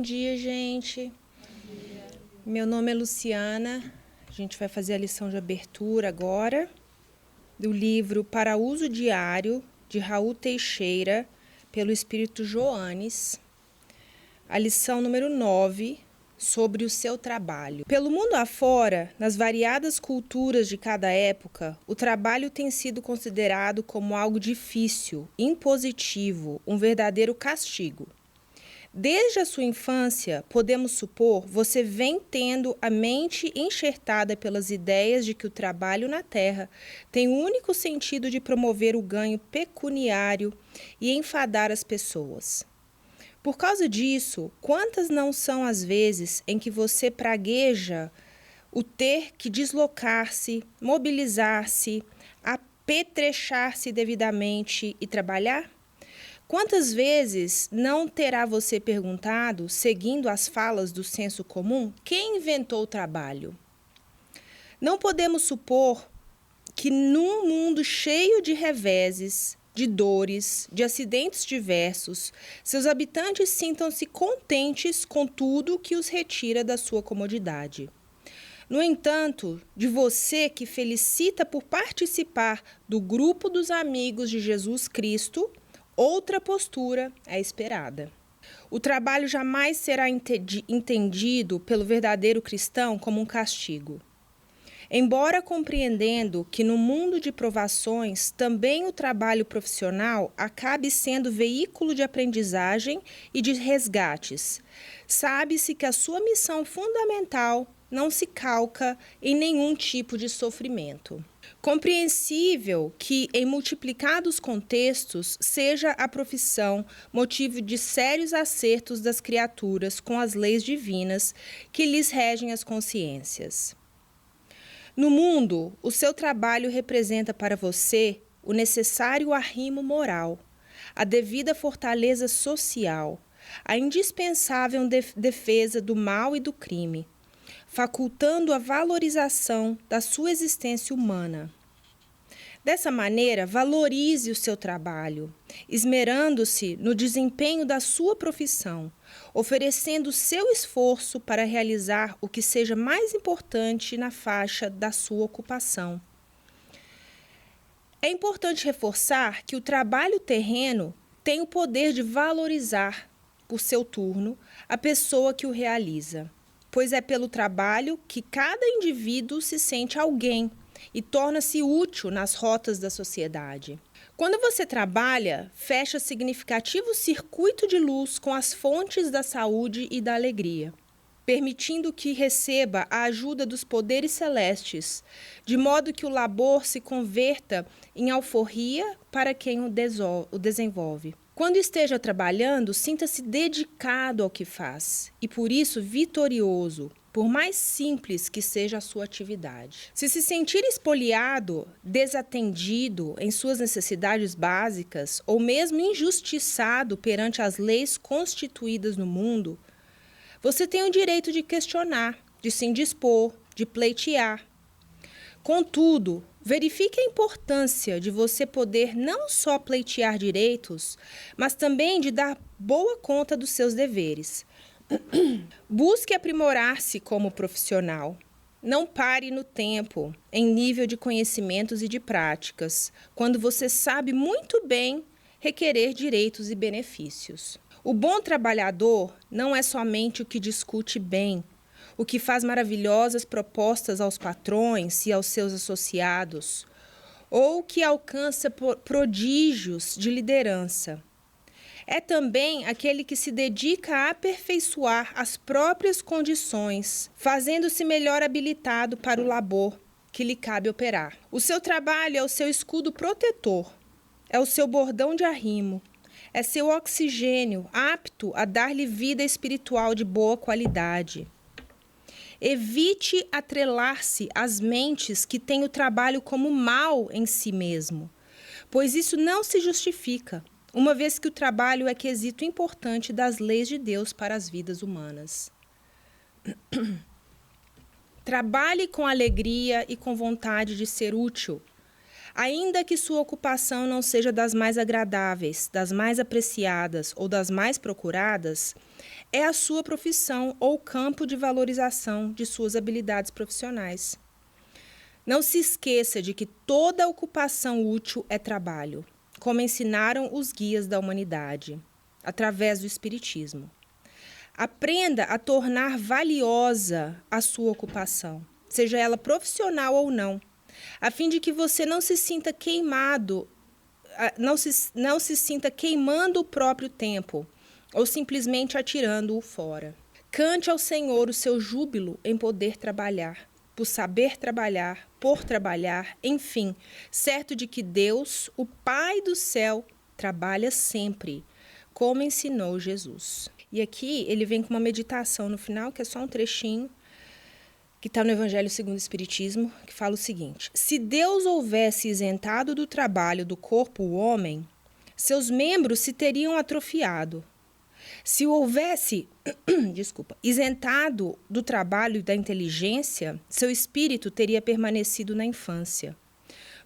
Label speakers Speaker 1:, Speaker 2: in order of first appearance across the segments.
Speaker 1: Bom dia, gente. Meu nome é Luciana. A gente vai fazer a lição de abertura agora do livro Para Uso Diário, de Raul Teixeira, pelo Espírito Joanes. A lição número 9, sobre o seu trabalho. Pelo mundo afora, nas variadas culturas de cada época, o trabalho tem sido considerado como algo difícil, impositivo, um verdadeiro castigo. Desde a sua infância, podemos supor, você vem tendo a mente enxertada pelas ideias de que o trabalho na terra tem o único sentido de promover o ganho pecuniário e enfadar as pessoas. Por causa disso, quantas não são as vezes em que você pragueja o ter que deslocar-se, mobilizar-se, apetrechar-se devidamente e trabalhar? Quantas vezes não terá você perguntado, seguindo as falas do senso comum, quem inventou o trabalho? Não podemos supor que num mundo cheio de reveses, de dores, de acidentes diversos, seus habitantes sintam-se contentes com tudo que os retira da sua comodidade. No entanto, de você que felicita por participar do grupo dos amigos de Jesus Cristo, outra postura é esperada. O trabalho jamais será entendido pelo verdadeiro cristão como um castigo. Embora compreendendo que no mundo de provações também o trabalho profissional acabe sendo veículo de aprendizagem e de resgates, sabe-se que a sua missão fundamental não se calca em nenhum tipo de sofrimento. Compreensível que, em multiplicados contextos, seja a profissão motivo de sérios acertos das criaturas com as leis divinas que lhes regem as consciências. No mundo, o seu trabalho representa para você o necessário arrimo moral, a devida fortaleza social, a indispensável defesa do mal e do crime, facultando a valorização da sua existência humana. Dessa maneira, valorize o seu trabalho, esmerando-se no desempenho da sua profissão, oferecendo seu esforço para realizar o que seja mais importante na faixa da sua ocupação. É importante reforçar que o trabalho terreno tem o poder de valorizar, por seu turno, a pessoa que o realiza, pois é pelo trabalho que cada indivíduo se sente alguém e torna-se útil nas rotas da sociedade. Quando você trabalha, fecha significativo circuito de luz com as fontes da saúde e da alegria, permitindo que receba a ajuda dos poderes celestes, de modo que o labor se converta em alforria para quem o desenvolve. Quando esteja trabalhando, sinta-se dedicado ao que faz e, por isso, vitorioso, por mais simples que seja a sua atividade. Se sentir espoliado, desatendido em suas necessidades básicas ou mesmo injustiçado perante as leis constituídas no mundo, você tem o direito de questionar, de se indispor, de pleitear. Contudo, verifique a importância de você poder não só pleitear direitos, mas também de dar boa conta dos seus deveres. Busque aprimorar-se como profissional. Não pare no tempo, em nível de conhecimentos e de práticas, quando você sabe muito bem requerer direitos e benefícios. O bom trabalhador não é somente o que discute bem, o que faz maravilhosas propostas aos patrões e aos seus associados, ou que alcança prodígios de liderança. É também aquele que se dedica a aperfeiçoar as próprias condições, fazendo-se melhor habilitado para o labor que lhe cabe operar. O seu trabalho é o seu escudo protetor, é o seu bordão de arrimo, é seu oxigênio apto a dar-lhe vida espiritual de boa qualidade. Evite atrelar-se às mentes que têm o trabalho como mal em si mesmo, pois isso não se justifica, uma vez que o trabalho é quesito importante das leis de Deus para as vidas humanas. Trabalhe com alegria e com vontade de ser útil. Ainda que sua ocupação não seja das mais agradáveis, das mais apreciadas ou das mais procuradas, é a sua profissão ou campo de valorização de suas habilidades profissionais. Não se esqueça de que toda ocupação útil é trabalho, como ensinaram os guias da humanidade, através do Espiritismo. Aprenda a tornar valiosa a sua ocupação, seja ela profissional ou não, a fim de que você não se sinta queimado, não se sinta queimando o próprio tempo ou simplesmente atirando-o fora. Cante ao Senhor o seu júbilo em poder trabalhar, por saber trabalhar, por trabalhar, enfim, certo de que Deus, o Pai do céu, trabalha sempre, como ensinou Jesus. E aqui ele vem com uma meditação no final, que é só um trechinho, que está no Evangelho segundo o Espiritismo, que fala o seguinte: se Deus houvesse isentado do trabalho do corpo o homem, seus membros se teriam atrofiado. Se o houvesse isentado do trabalho da inteligência, seu espírito teria permanecido na infância,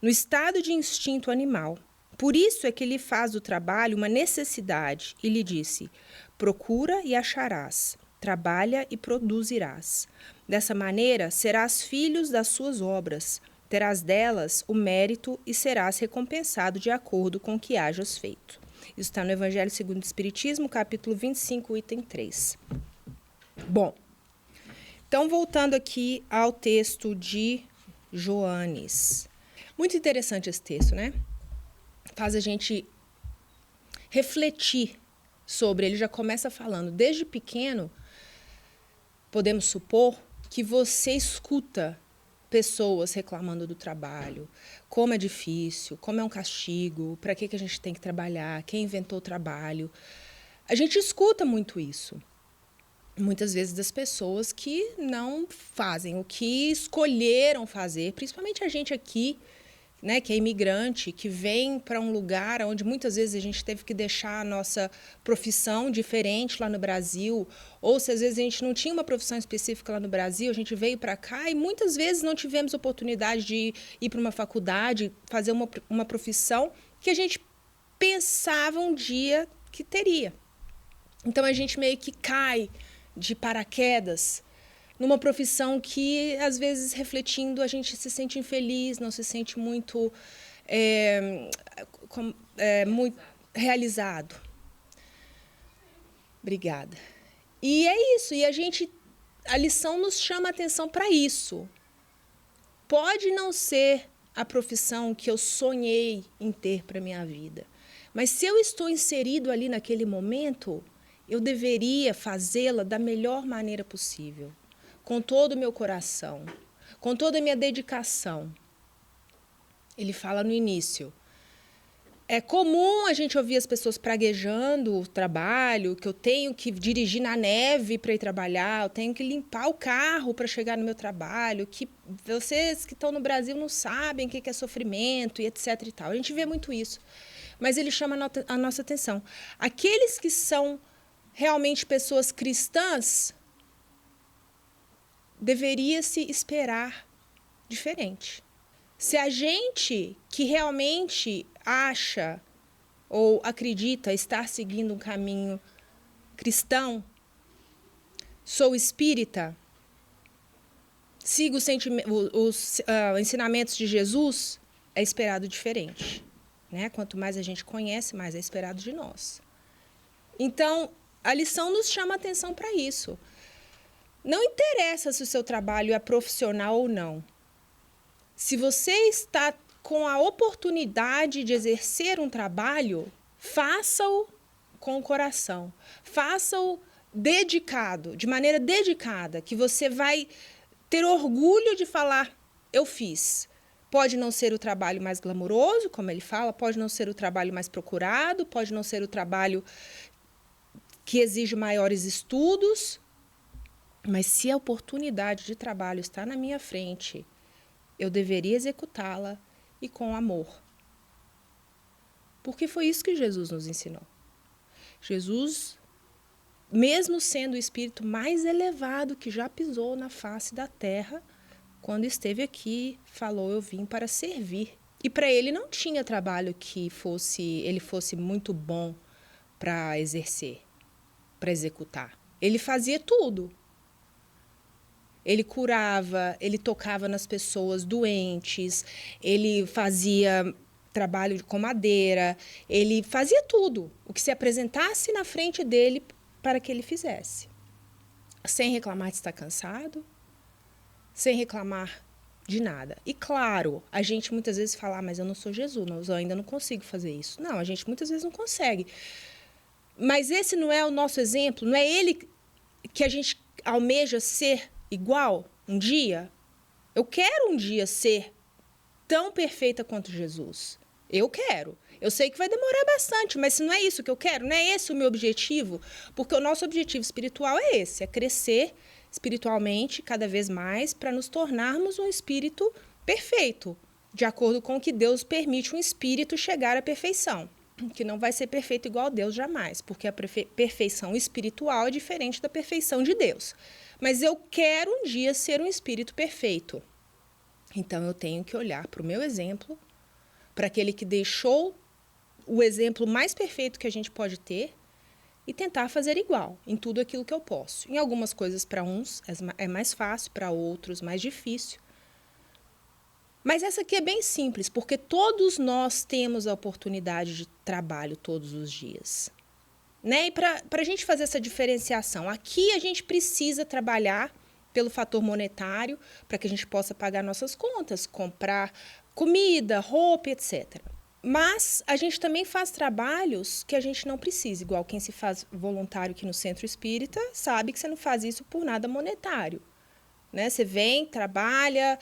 Speaker 1: no estado de instinto animal. Por isso é que ele faz do trabalho uma necessidade e lhe disse: procura e acharás, trabalha e produzirás. Dessa maneira, serás filhos das suas obras, terás delas o mérito e serás recompensado de acordo com o que hajas feito. Isso está no Evangelho segundo o Espiritismo, capítulo 25, item 3. Bom, então voltando aqui ao texto de Joanes. Muito interessante esse texto, né? Faz a gente refletir sobre. Ele já começa falando, desde pequeno, podemos supor que você escuta pessoas reclamando do trabalho, como é difícil, como é um castigo, para que a gente tem que trabalhar, quem inventou o trabalho. A gente escuta muito isso, muitas vezes das pessoas que não fazem o que escolheram fazer, principalmente a gente aqui, né, que é imigrante, que vem para um lugar onde muitas vezes a gente teve que deixar a nossa profissão diferente lá no Brasil, ou se às vezes a gente não tinha uma profissão específica lá no Brasil, a gente veio para cá e muitas vezes não tivemos oportunidade de ir para uma faculdade, fazer uma profissão que a gente pensava um dia que teria. Então a gente meio que cai de paraquedas numa profissão que, às vezes, refletindo, a gente se sente infeliz, não se sente muito, muito realizado. Obrigada. E é isso, e a lição nos chama a atenção para isso. Pode não ser a profissão que eu sonhei em ter para a minha vida, mas se eu estou inserido ali naquele momento, eu deveria fazê-la da melhor maneira possível, com todo o meu coração, com toda a minha dedicação. Ele fala no início, é comum a gente ouvir as pessoas praguejando o trabalho, que eu tenho que dirigir na neve para ir trabalhar, eu tenho que limpar o carro para chegar no meu trabalho, que vocês que estão no Brasil não sabem o que é sofrimento e etc e tal. A gente vê muito isso, mas ele chama a nossa atenção. Aqueles que são realmente pessoas cristãs, deveria-se esperar diferente. Se a gente que realmente acha ou acredita estar seguindo um caminho cristão, sou espírita, sigo os ensinamentos de Jesus, é esperado diferente, né? Quanto mais a gente conhece, mais é esperado de nós. Então, a lição nos chama a atenção para isso. Não interessa se o seu trabalho é profissional ou não. Se você está com a oportunidade de exercer um trabalho, faça-o com o coração. Faça-o dedicado, de maneira dedicada, que você vai ter orgulho de falar, eu fiz. Pode não ser o trabalho mais glamouroso, como ele fala, pode não ser o trabalho mais procurado, pode não ser o trabalho que exige maiores estudos, mas se a oportunidade de trabalho está na minha frente, eu deveria executá-la e com amor. Porque foi isso que Jesus nos ensinou. Jesus, mesmo sendo o espírito mais elevado que já pisou na face da terra, quando esteve aqui, falou, eu vim para servir E para ele não tinha trabalho que ele fosse muito bom para exercer, para executar. Ele fazia tudo. Ele curava, ele tocava nas pessoas doentes, ele fazia trabalho com madeira, ele fazia tudo o que se apresentasse na frente dele para que ele fizesse. Sem reclamar de estar cansado, sem reclamar de nada. E claro, a gente muitas vezes fala, mas eu não sou Jesus, eu ainda não consigo fazer isso. Não, a gente muitas vezes não consegue. Mas esse não é o nosso exemplo, não é ele que a gente almeja ser igual um dia? Eu quero um dia ser tão perfeita quanto Jesus. Eu quero. Eu sei que vai demorar bastante, mas se não é isso que eu quero, não é esse o meu objetivo, porque o nosso objetivo espiritual é esse, é crescer espiritualmente cada vez mais para nos tornarmos um espírito perfeito, de acordo com o que Deus permite um espírito chegar à perfeição, que não vai ser perfeito igual a Deus jamais, porque a perfeição espiritual é diferente da perfeição de Deus. Mas eu quero um dia ser um espírito perfeito. Então eu tenho que olhar para o meu exemplo, para aquele que deixou o exemplo mais perfeito que a gente pode ter e tentar fazer igual em tudo aquilo que eu posso. Em algumas coisas para uns é mais fácil, para outros mais difícil. Mas essa aqui é bem simples, porque todos nós temos a oportunidade de trabalho todos os dias. Né? E para a gente fazer essa diferenciação, aqui a gente precisa trabalhar pelo fator monetário para que a gente possa pagar nossas contas, comprar comida, roupa, etc. Mas a gente também faz trabalhos que a gente não precisa, igual quem se faz voluntário aqui no Centro Espírita sabe que você não faz isso por nada monetário. Né? Você vem, trabalha,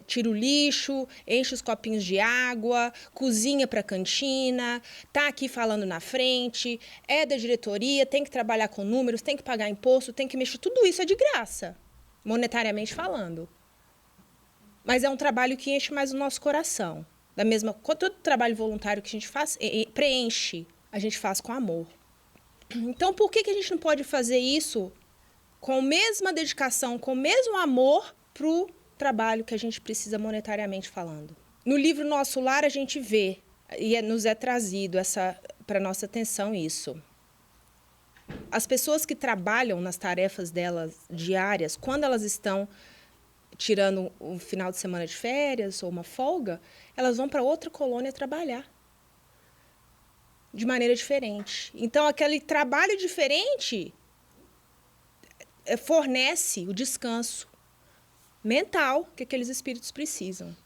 Speaker 1: tira o lixo, enche os copinhos de água, cozinha para a cantina, está aqui falando na frente, é da diretoria, tem que trabalhar com números, tem que pagar imposto, tem que mexer, tudo isso é de graça, monetariamente falando. Mas é um trabalho que enche mais o nosso coração. Todo trabalho voluntário que a gente faz, preenche, a gente faz com amor. Então, por que a gente não pode fazer isso com a mesma dedicação, com o mesmo amor para o trabalho que a gente precisa monetariamente falando? No livro Nosso Lar, a gente vê, e nos é trazido para a nossa atenção isso. As pessoas que trabalham nas tarefas delas diárias, quando elas estão tirando um final de semana de férias ou uma folga, elas vão para outra colônia trabalhar de maneira diferente. Então, aquele trabalho diferente fornece o descanso mental que aqueles espíritos precisam.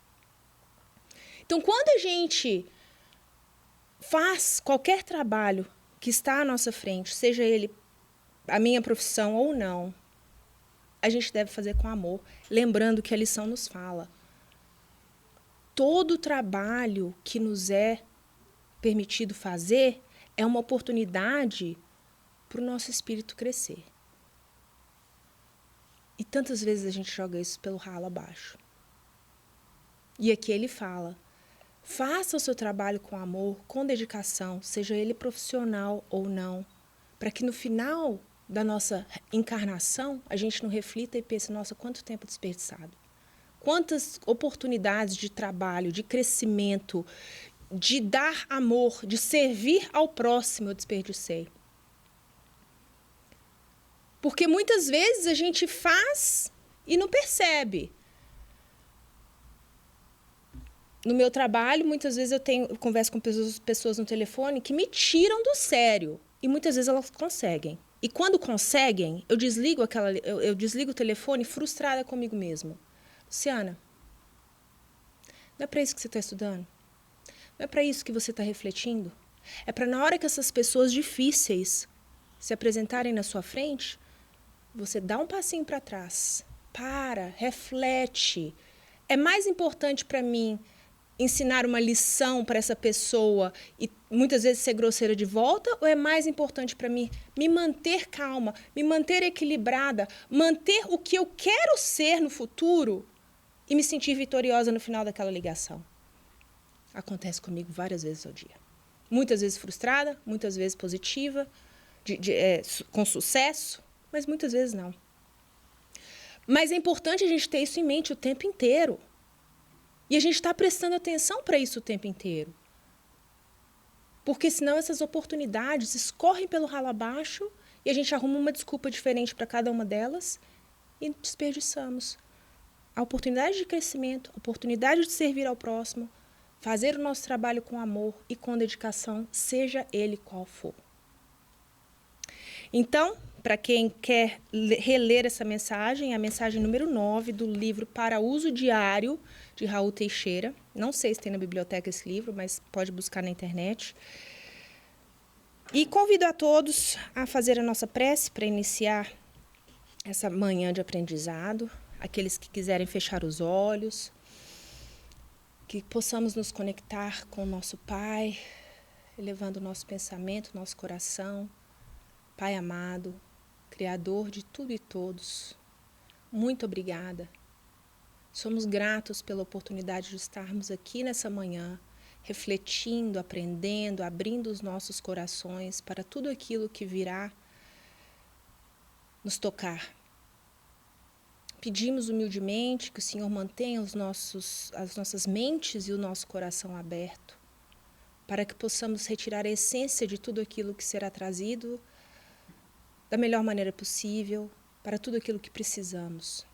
Speaker 1: Então, quando a gente faz qualquer trabalho que está à nossa frente, seja ele a minha profissão ou não, a gente deve fazer com amor, lembrando que a lição nos fala. Todo trabalho que nos é permitido fazer é uma oportunidade para o nosso espírito crescer. E tantas vezes a gente joga isso pelo ralo abaixo. E aqui ele fala, faça o seu trabalho com amor, com dedicação, seja ele profissional ou não, para que no final da nossa encarnação, a gente não reflita e pense, nossa, quanto tempo desperdiçado. Quantas oportunidades de trabalho, de crescimento, de dar amor, de servir ao próximo eu desperdicei. Porque muitas vezes a gente faz e não percebe. No meu trabalho, muitas vezes eu converso com pessoas no telefone que me tiram do sério. E muitas vezes elas conseguem. E quando conseguem, eu desligo o telefone frustrada comigo mesma. Luciana, não é para isso que você está estudando? Não é para isso que você está refletindo? É para na hora que essas pessoas difíceis se apresentarem na sua frente, você dá um passinho para trás. Para, reflete. É mais importante para mim ensinar uma lição para essa pessoa e muitas vezes ser grosseira de volta, ou é mais importante para mim me manter calma, me manter equilibrada, manter o que eu quero ser no futuro e me sentir vitoriosa no final daquela ligação? Acontece comigo várias vezes ao dia. Muitas vezes frustrada, muitas vezes positiva, com sucesso, mas muitas vezes não. Mas é importante a gente ter isso em mente o tempo inteiro. E a gente está prestando atenção para isso o tempo inteiro. Porque senão essas oportunidades escorrem pelo ralo abaixo e a gente arruma uma desculpa diferente para cada uma delas e desperdiçamos a oportunidade de crescimento, a oportunidade de servir ao próximo, fazer o nosso trabalho com amor e com dedicação, seja ele qual for. Então, para quem quer reler essa mensagem, é a mensagem número 9 do livro Para Uso Diário, de Raul Teixeira. Não sei se tem na biblioteca esse livro, mas pode buscar na internet. E convido a todos a fazer a nossa prece para iniciar essa manhã de aprendizado. Aqueles que quiserem fechar os olhos, que possamos nos conectar com o nosso Pai, elevando o nosso pensamento, nosso coração. Pai amado, Criador de tudo e todos, muito obrigada. Somos gratos pela oportunidade de estarmos aqui nessa manhã, refletindo, aprendendo, abrindo os nossos corações para tudo aquilo que virá nos tocar. Pedimos humildemente que o Senhor mantenha as nossas mentes e o nosso coração aberto, para que possamos retirar a essência de tudo aquilo que será trazido da melhor maneira possível, para tudo aquilo que precisamos.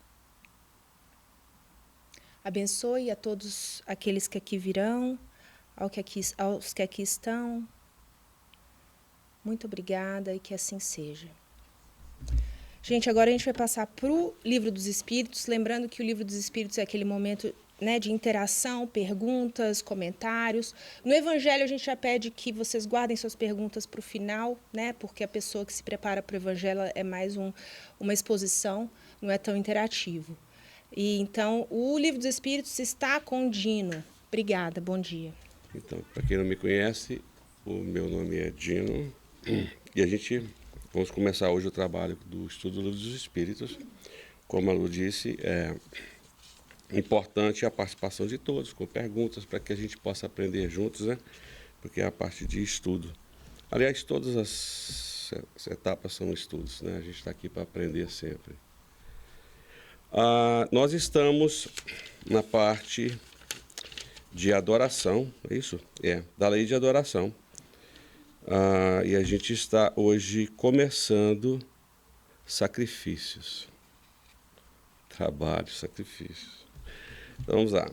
Speaker 1: Abençoe a todos aqueles que aqui virão, aos que aqui estão. Muito obrigada e que assim seja. Gente, agora a gente vai passar para o Livro dos Espíritos, lembrando que o Livro dos Espíritos é aquele momento, né, de interação, perguntas, comentários. No Evangelho, a gente já pede que vocês guardem suas perguntas para o final, né, porque a pessoa que se prepara para o Evangelho é mais uma exposição, não é tão interativo. E então, o Livro dos Espíritos está com o Dino. Obrigada, bom dia.
Speaker 2: Então, para quem não me conhece, o meu nome é Dino e vamos começar hoje o trabalho do estudo do Livro dos Espíritos. Como a Lu disse, é importante a participação de todos, com perguntas, para que a gente possa aprender juntos, né? Porque é a parte de estudo. Aliás, todas as etapas são estudos, né? A gente está aqui para aprender sempre. Nós estamos na parte de adoração, é isso? Da lei de adoração. E a gente está hoje começando sacrifícios. Trabalho, sacrifícios. Então, vamos lá.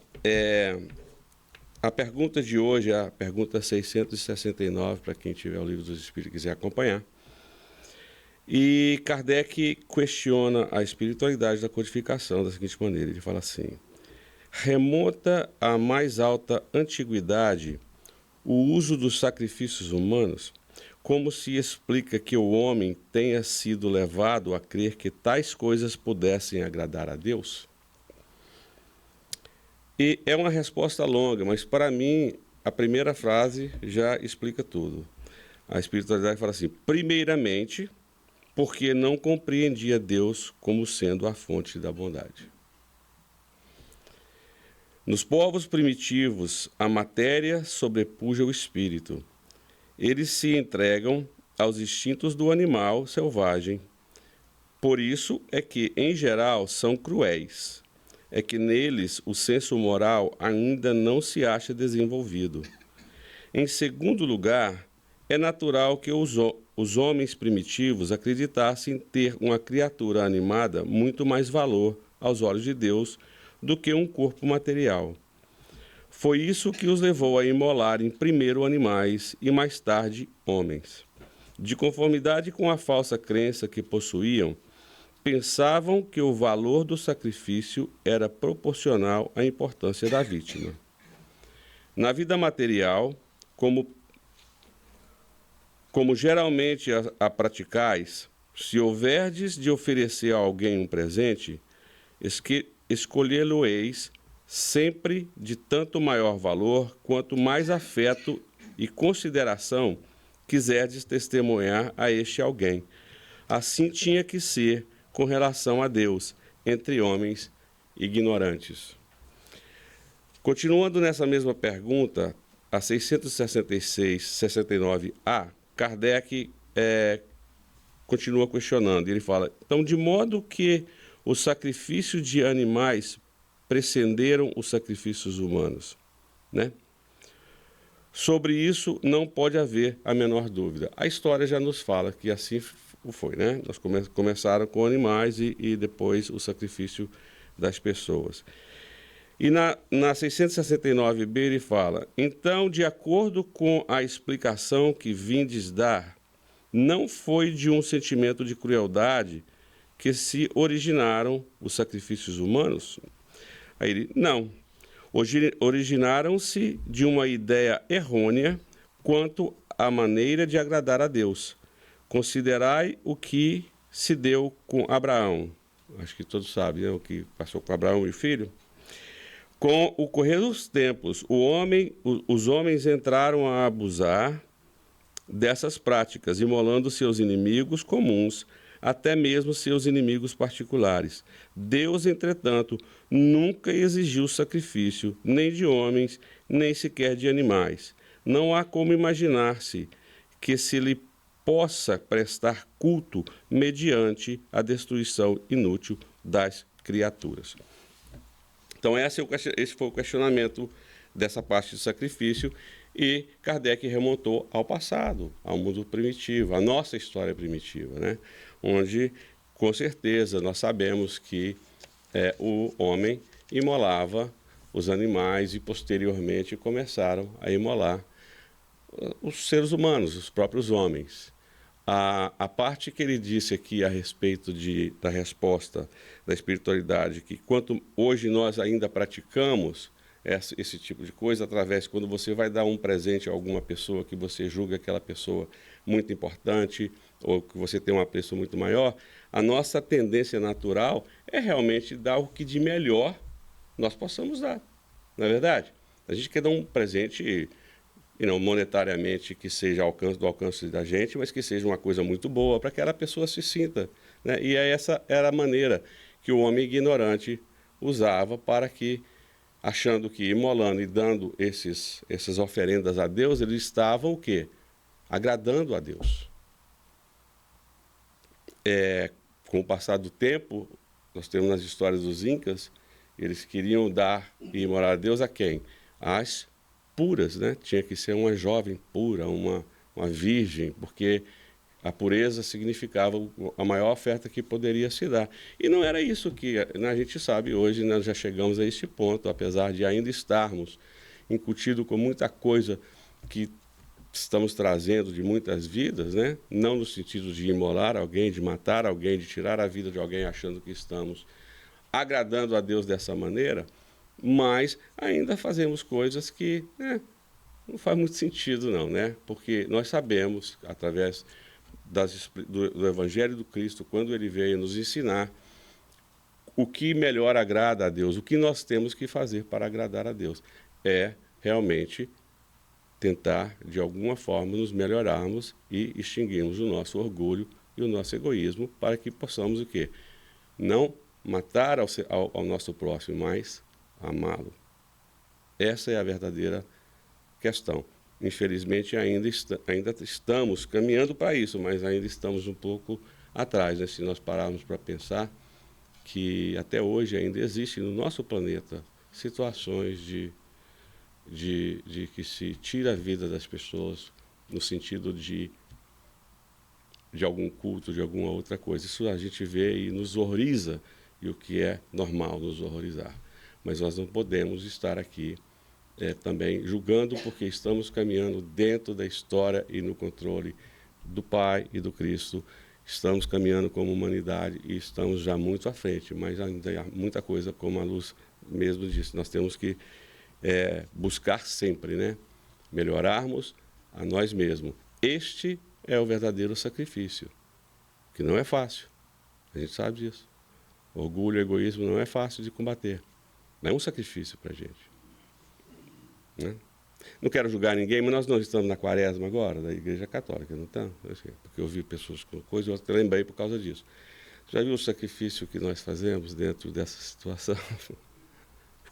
Speaker 2: A pergunta de hoje é a pergunta 669, para quem tiver o Livro dos Espíritos e quiser acompanhar. E Kardec questiona a espiritualidade da codificação da seguinte maneira. Ele fala assim: remonta à mais alta antiguidade o uso dos sacrifícios humanos, como se explica que o homem tenha sido levado a crer que tais coisas pudessem agradar a Deus? E é uma resposta longa, mas para mim a primeira frase já explica tudo. A espiritualidade fala assim: primeiramente, porque não compreendia Deus como sendo a fonte da bondade. Nos povos primitivos, a matéria sobrepuja o espírito. Eles se entregam aos instintos do animal selvagem. Por isso é que, em geral, são cruéis. É que neles o senso moral ainda não se acha desenvolvido. Em segundo lugar, é natural que os homens primitivos acreditassem ter uma criatura animada muito mais valor aos olhos de Deus do que um corpo material. Foi isso que os levou a imolarem primeiro animais e mais tarde homens. De conformidade com a falsa crença que possuíam, pensavam que o valor do sacrifício era proporcional à importância da vítima. Na vida material, como geralmente a praticais, se houverdes de oferecer a alguém um presente, escolhê-lo-eis sempre de tanto maior valor, quanto mais afeto e consideração quiserdes testemunhar a este alguém. Assim tinha que ser com relação a Deus, entre homens ignorantes. Continuando nessa mesma pergunta, a 666-69A, Kardec continua questionando. Ele fala: então, de modo que o sacrifício de animais prescinderam os sacrifícios humanos, né? Sobre isso não pode haver a menor dúvida. A história já nos fala que assim foi, né? Nós começaram com animais e depois o sacrifício das pessoas. E na 669b ele fala: então, de acordo com a explicação que vindes dar, não foi de um sentimento de crueldade que se originaram os sacrifícios humanos? Aí ele, não. Originaram-se de uma ideia errônea quanto à maneira de agradar a Deus. Considerai o que se deu com Abraão. Acho que todos sabem, né, o que passou com Abraão e o filho. Com o correr dos tempos, os homens entraram a abusar dessas práticas, imolando seus inimigos comuns, até mesmo seus inimigos particulares. Deus, entretanto, nunca exigiu sacrifício, nem de homens, nem sequer de animais. Não há como imaginar-se que se lhe possa prestar culto mediante a destruição inútil das criaturas. Então, esse foi o questionamento dessa parte de sacrifício, e Kardec remontou ao passado, ao mundo primitivo, à nossa história primitiva, né? Onde, com certeza, nós sabemos que o homem imolava os animais e, posteriormente, começaram a imolar os seres humanos, os próprios homens. A parte que ele disse aqui a respeito da resposta da espiritualidade, que quanto hoje nós ainda praticamos esse tipo de coisa, através, quando você vai dar um presente a alguma pessoa que você julga aquela pessoa muito importante, ou que você tem um apreço muito maior, a nossa tendência natural é realmente dar o que de melhor nós possamos dar, não é verdade? A gente quer dar um presente, e não monetariamente que seja do alcance da gente, mas que seja uma coisa muito boa para que aquela pessoa se sinta, né? E essa era a maneira que o homem ignorante usava para que, achando que imolando e dando essas oferendas a Deus, eles estavam o quê? Agradando a Deus. Com o passar do tempo, nós temos nas histórias dos Incas, eles queriam dar e imolar a Deus a quem? As puras, né? Tinha que ser uma jovem pura, uma virgem, porque a pureza significava a maior oferta que poderia se dar. E não era isso que a gente sabe hoje, nós já chegamos a este ponto, apesar de ainda estarmos incutidos com muita coisa que estamos trazendo de muitas vidas, né? Não no sentido de imolar alguém, de matar alguém, de tirar a vida de alguém achando que estamos agradando a Deus dessa maneira, mas ainda fazemos coisas que não faz muito sentido não, né? Porque nós sabemos, através do Evangelho do Cristo, quando ele veio nos ensinar o que melhor agrada a Deus, o que nós temos que fazer para agradar a Deus, é realmente tentar, de alguma forma, nos melhorarmos e extinguirmos o nosso orgulho e o nosso egoísmo, para que possamos o quê? Não matar ao nosso próximo, mas amá-lo. Essa é a verdadeira questão. Infelizmente, ainda estamos caminhando para isso, mas ainda estamos um pouco atrás, né? Se nós pararmos para pensar que até hoje ainda existe no nosso planeta situações de que se tira a vida das pessoas no sentido de algum culto, de alguma outra coisa. Isso a gente vê e nos horroriza, e o que é normal nos horrorizar. Mas nós não podemos estar aqui também julgando, porque estamos caminhando dentro da história e no controle do Pai e do Cristo. Estamos caminhando como humanidade e estamos já muito à frente, mas ainda há muita coisa, como a Luz mesmo disse, nós temos que buscar sempre, né? Melhorarmos a nós mesmos. Este é o verdadeiro sacrifício, que não é fácil, a gente sabe disso. Orgulho e egoísmo não é fácil de combater, não é um sacrifício para a gente. Né? Não quero julgar ninguém, mas nós não estamos na quaresma agora, da Igreja Católica, não estamos? Porque eu vi pessoas com coisa e eu lembrei por causa disso. Já viu o sacrifício que nós fazemos dentro dessa situação?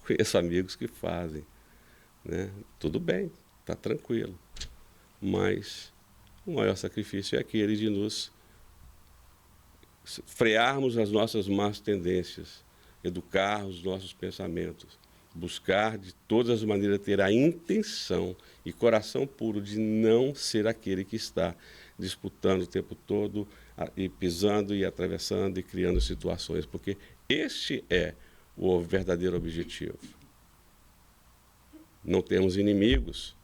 Speaker 2: Conheço amigos que fazem, né? Tudo bem, está tranquilo, mas o maior sacrifício é aquele de nos frearmos as nossas más tendências educar os nossos pensamentos, buscar de todas as maneiras ter a intenção e coração puro de não ser aquele que está disputando o tempo todo e pisando e atravessando e criando situações, porque este é o verdadeiro objetivo. Não temos inimigos,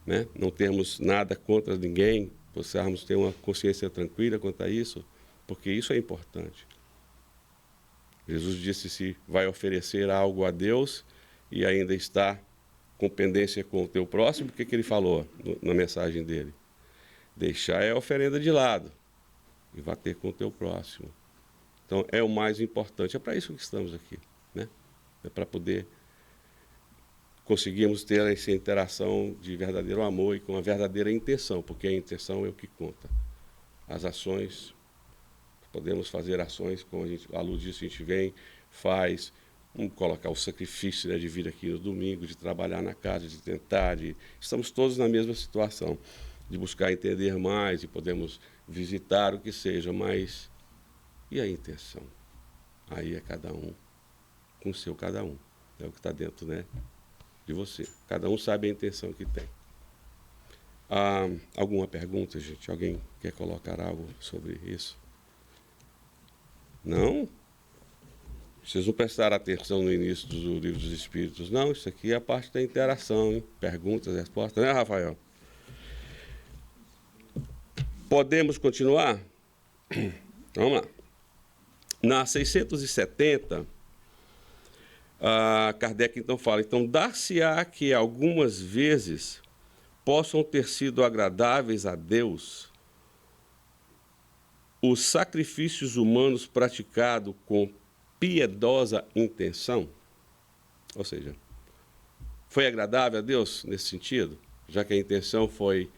Speaker 2: né? Não temos nada contra ninguém, possamos ter uma consciência tranquila quanto a isso, porque isso é importante. Jesus disse: se vai oferecer algo a Deus e ainda está com pendência com o teu próximo, o que ele falou na mensagem dele? Deixar a oferenda de lado e vá ter com o teu próximo. Então, é o mais importante. É para isso que estamos aqui, né? É para poder conseguirmos ter essa interação de verdadeiro amor e com a verdadeira intenção, porque a intenção é o que conta. As ações, podemos fazer ações, como a luz disso, a gente vem, faz, vamos colocar o sacrifício, né, de vir aqui no domingo, de trabalhar na casa, de tentar, estamos todos na mesma situação, de buscar entender mais e podemos visitar o que seja, mas e a intenção? Aí é cada um com o seu cada um. É o que está dentro, né, de você. Cada um sabe a intenção que tem. Alguma pergunta, gente? Alguém quer colocar algo sobre isso? Não? Vocês não prestaram atenção no início do Livro dos Espíritos, não? Isso aqui é a parte da interação, hein? Perguntas, respostas, né, Rafael? Podemos continuar? Vamos lá. Na 670, Kardec então fala: então, dar-se-á que algumas vezes possam ter sido agradáveis a Deus os sacrifícios humanos praticados com piedosa intenção? Ou seja, foi agradável a Deus nesse sentido, já que a intenção foi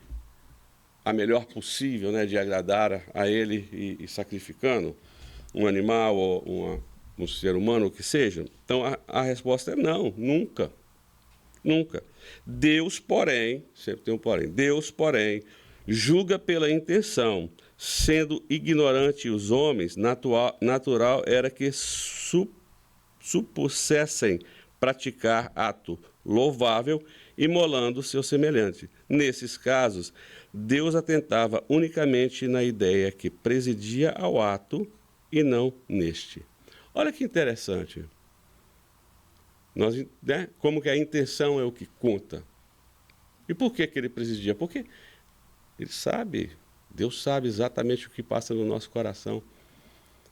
Speaker 2: a melhor possível, né, de agradar a Ele e sacrificando um animal ou um ser humano, o que seja? Então, a resposta é não, nunca. Nunca. Deus, porém, sempre tem um porém, Deus, porém, julga pela intenção, sendo ignorante os homens, natural era que supusessem praticar ato louvável, imolando seu semelhante. Nesses casos, Deus atentava unicamente na ideia que presidia ao ato e não neste. Olha que interessante. Nós, né, como que a intenção é o que conta. E por que ele presidia? Porque ele sabe, Deus sabe exatamente o que passa no nosso coração.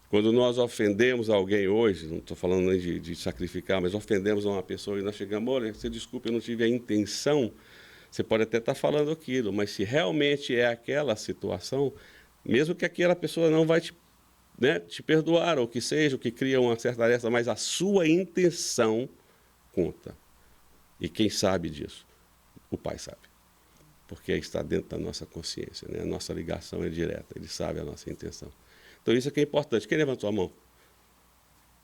Speaker 2: Quando nós ofendemos alguém hoje, não estou falando nem de sacrificar, mas ofendemos uma pessoa e nós chegamos: olha, você desculpe, eu não tive a intenção. Você pode até estar falando aquilo, mas se realmente é aquela situação, mesmo que aquela pessoa não vai te perdoar, ou que seja, o que cria uma certa alerta, mas a sua intenção conta. E quem sabe disso? O Pai sabe. Porque está dentro da nossa consciência, né? A nossa ligação é direta, Ele sabe a nossa intenção. Então isso aqui é importante. Quem levantou a mão?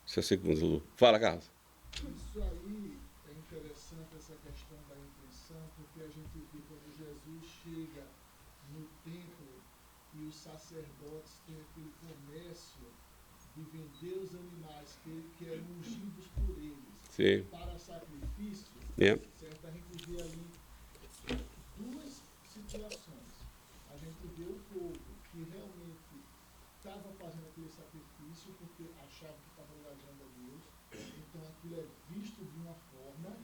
Speaker 2: Seu segundo, Lu. Fala, Carlos.
Speaker 3: Isso aí é interessante, essa questão da intenção, porque a gente vê quando Jesus chega no templo e os sacerdotes têm aquele comércio de vender os animais que eram ungidos por eles. Sim. Para sacrifício, certo? A gente vê ali duas situações. A gente vê o povo que realmente estava fazendo aquele sacrifício porque achava que estava agradando a Deus. Então aquilo é visto de uma forma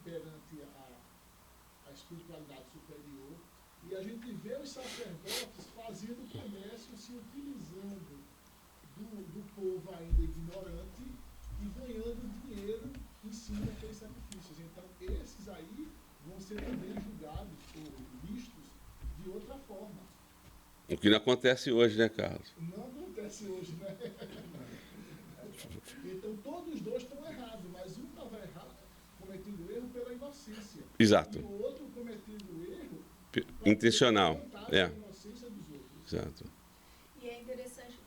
Speaker 3: perante a espiritualidade superior. E a gente vê os sacerdotes fazendo comércio, se utilizando do povo ainda ignorante e ganhando dinheiro em cima daqueles sacrifícios. Então esses aí vão ser também julgados ou vistos de outra forma.
Speaker 2: O que não acontece hoje, né, Carlos?
Speaker 3: Não acontece hoje, né? Então todos os dois estão errados, mas um estava errado, cometendo erro pela inocência.
Speaker 2: Exato.
Speaker 3: E o outro cometendo erro
Speaker 2: intencional.
Speaker 3: A inocência dos outros.
Speaker 2: Exato.
Speaker 1: E é interessante,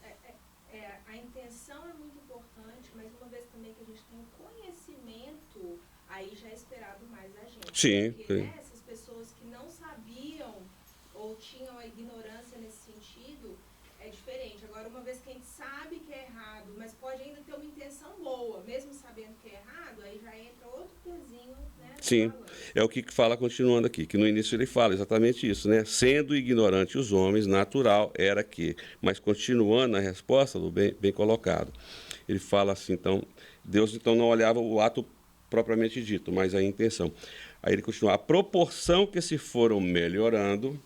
Speaker 1: a intenção é muito importante, mas uma vez também que a gente tem o conhecimento, aí já é esperado mais da gente.
Speaker 2: Sim.
Speaker 1: Porque, né, essas pessoas que não sabiam ou tinham a ignorância nesse sentido, é diferente. Agora, uma vez que a gente sabe que é errado, mas pode ainda ter uma intenção boa,
Speaker 2: Sim, é o que fala continuando aqui, que no início ele fala exatamente isso, né? Sendo ignorante os homens, natural era que, mas continuando a resposta do bem colocado. Ele fala assim, então, Deus então não olhava o ato propriamente dito, mas a intenção. Aí ele continua, a proporção que se foram melhorando,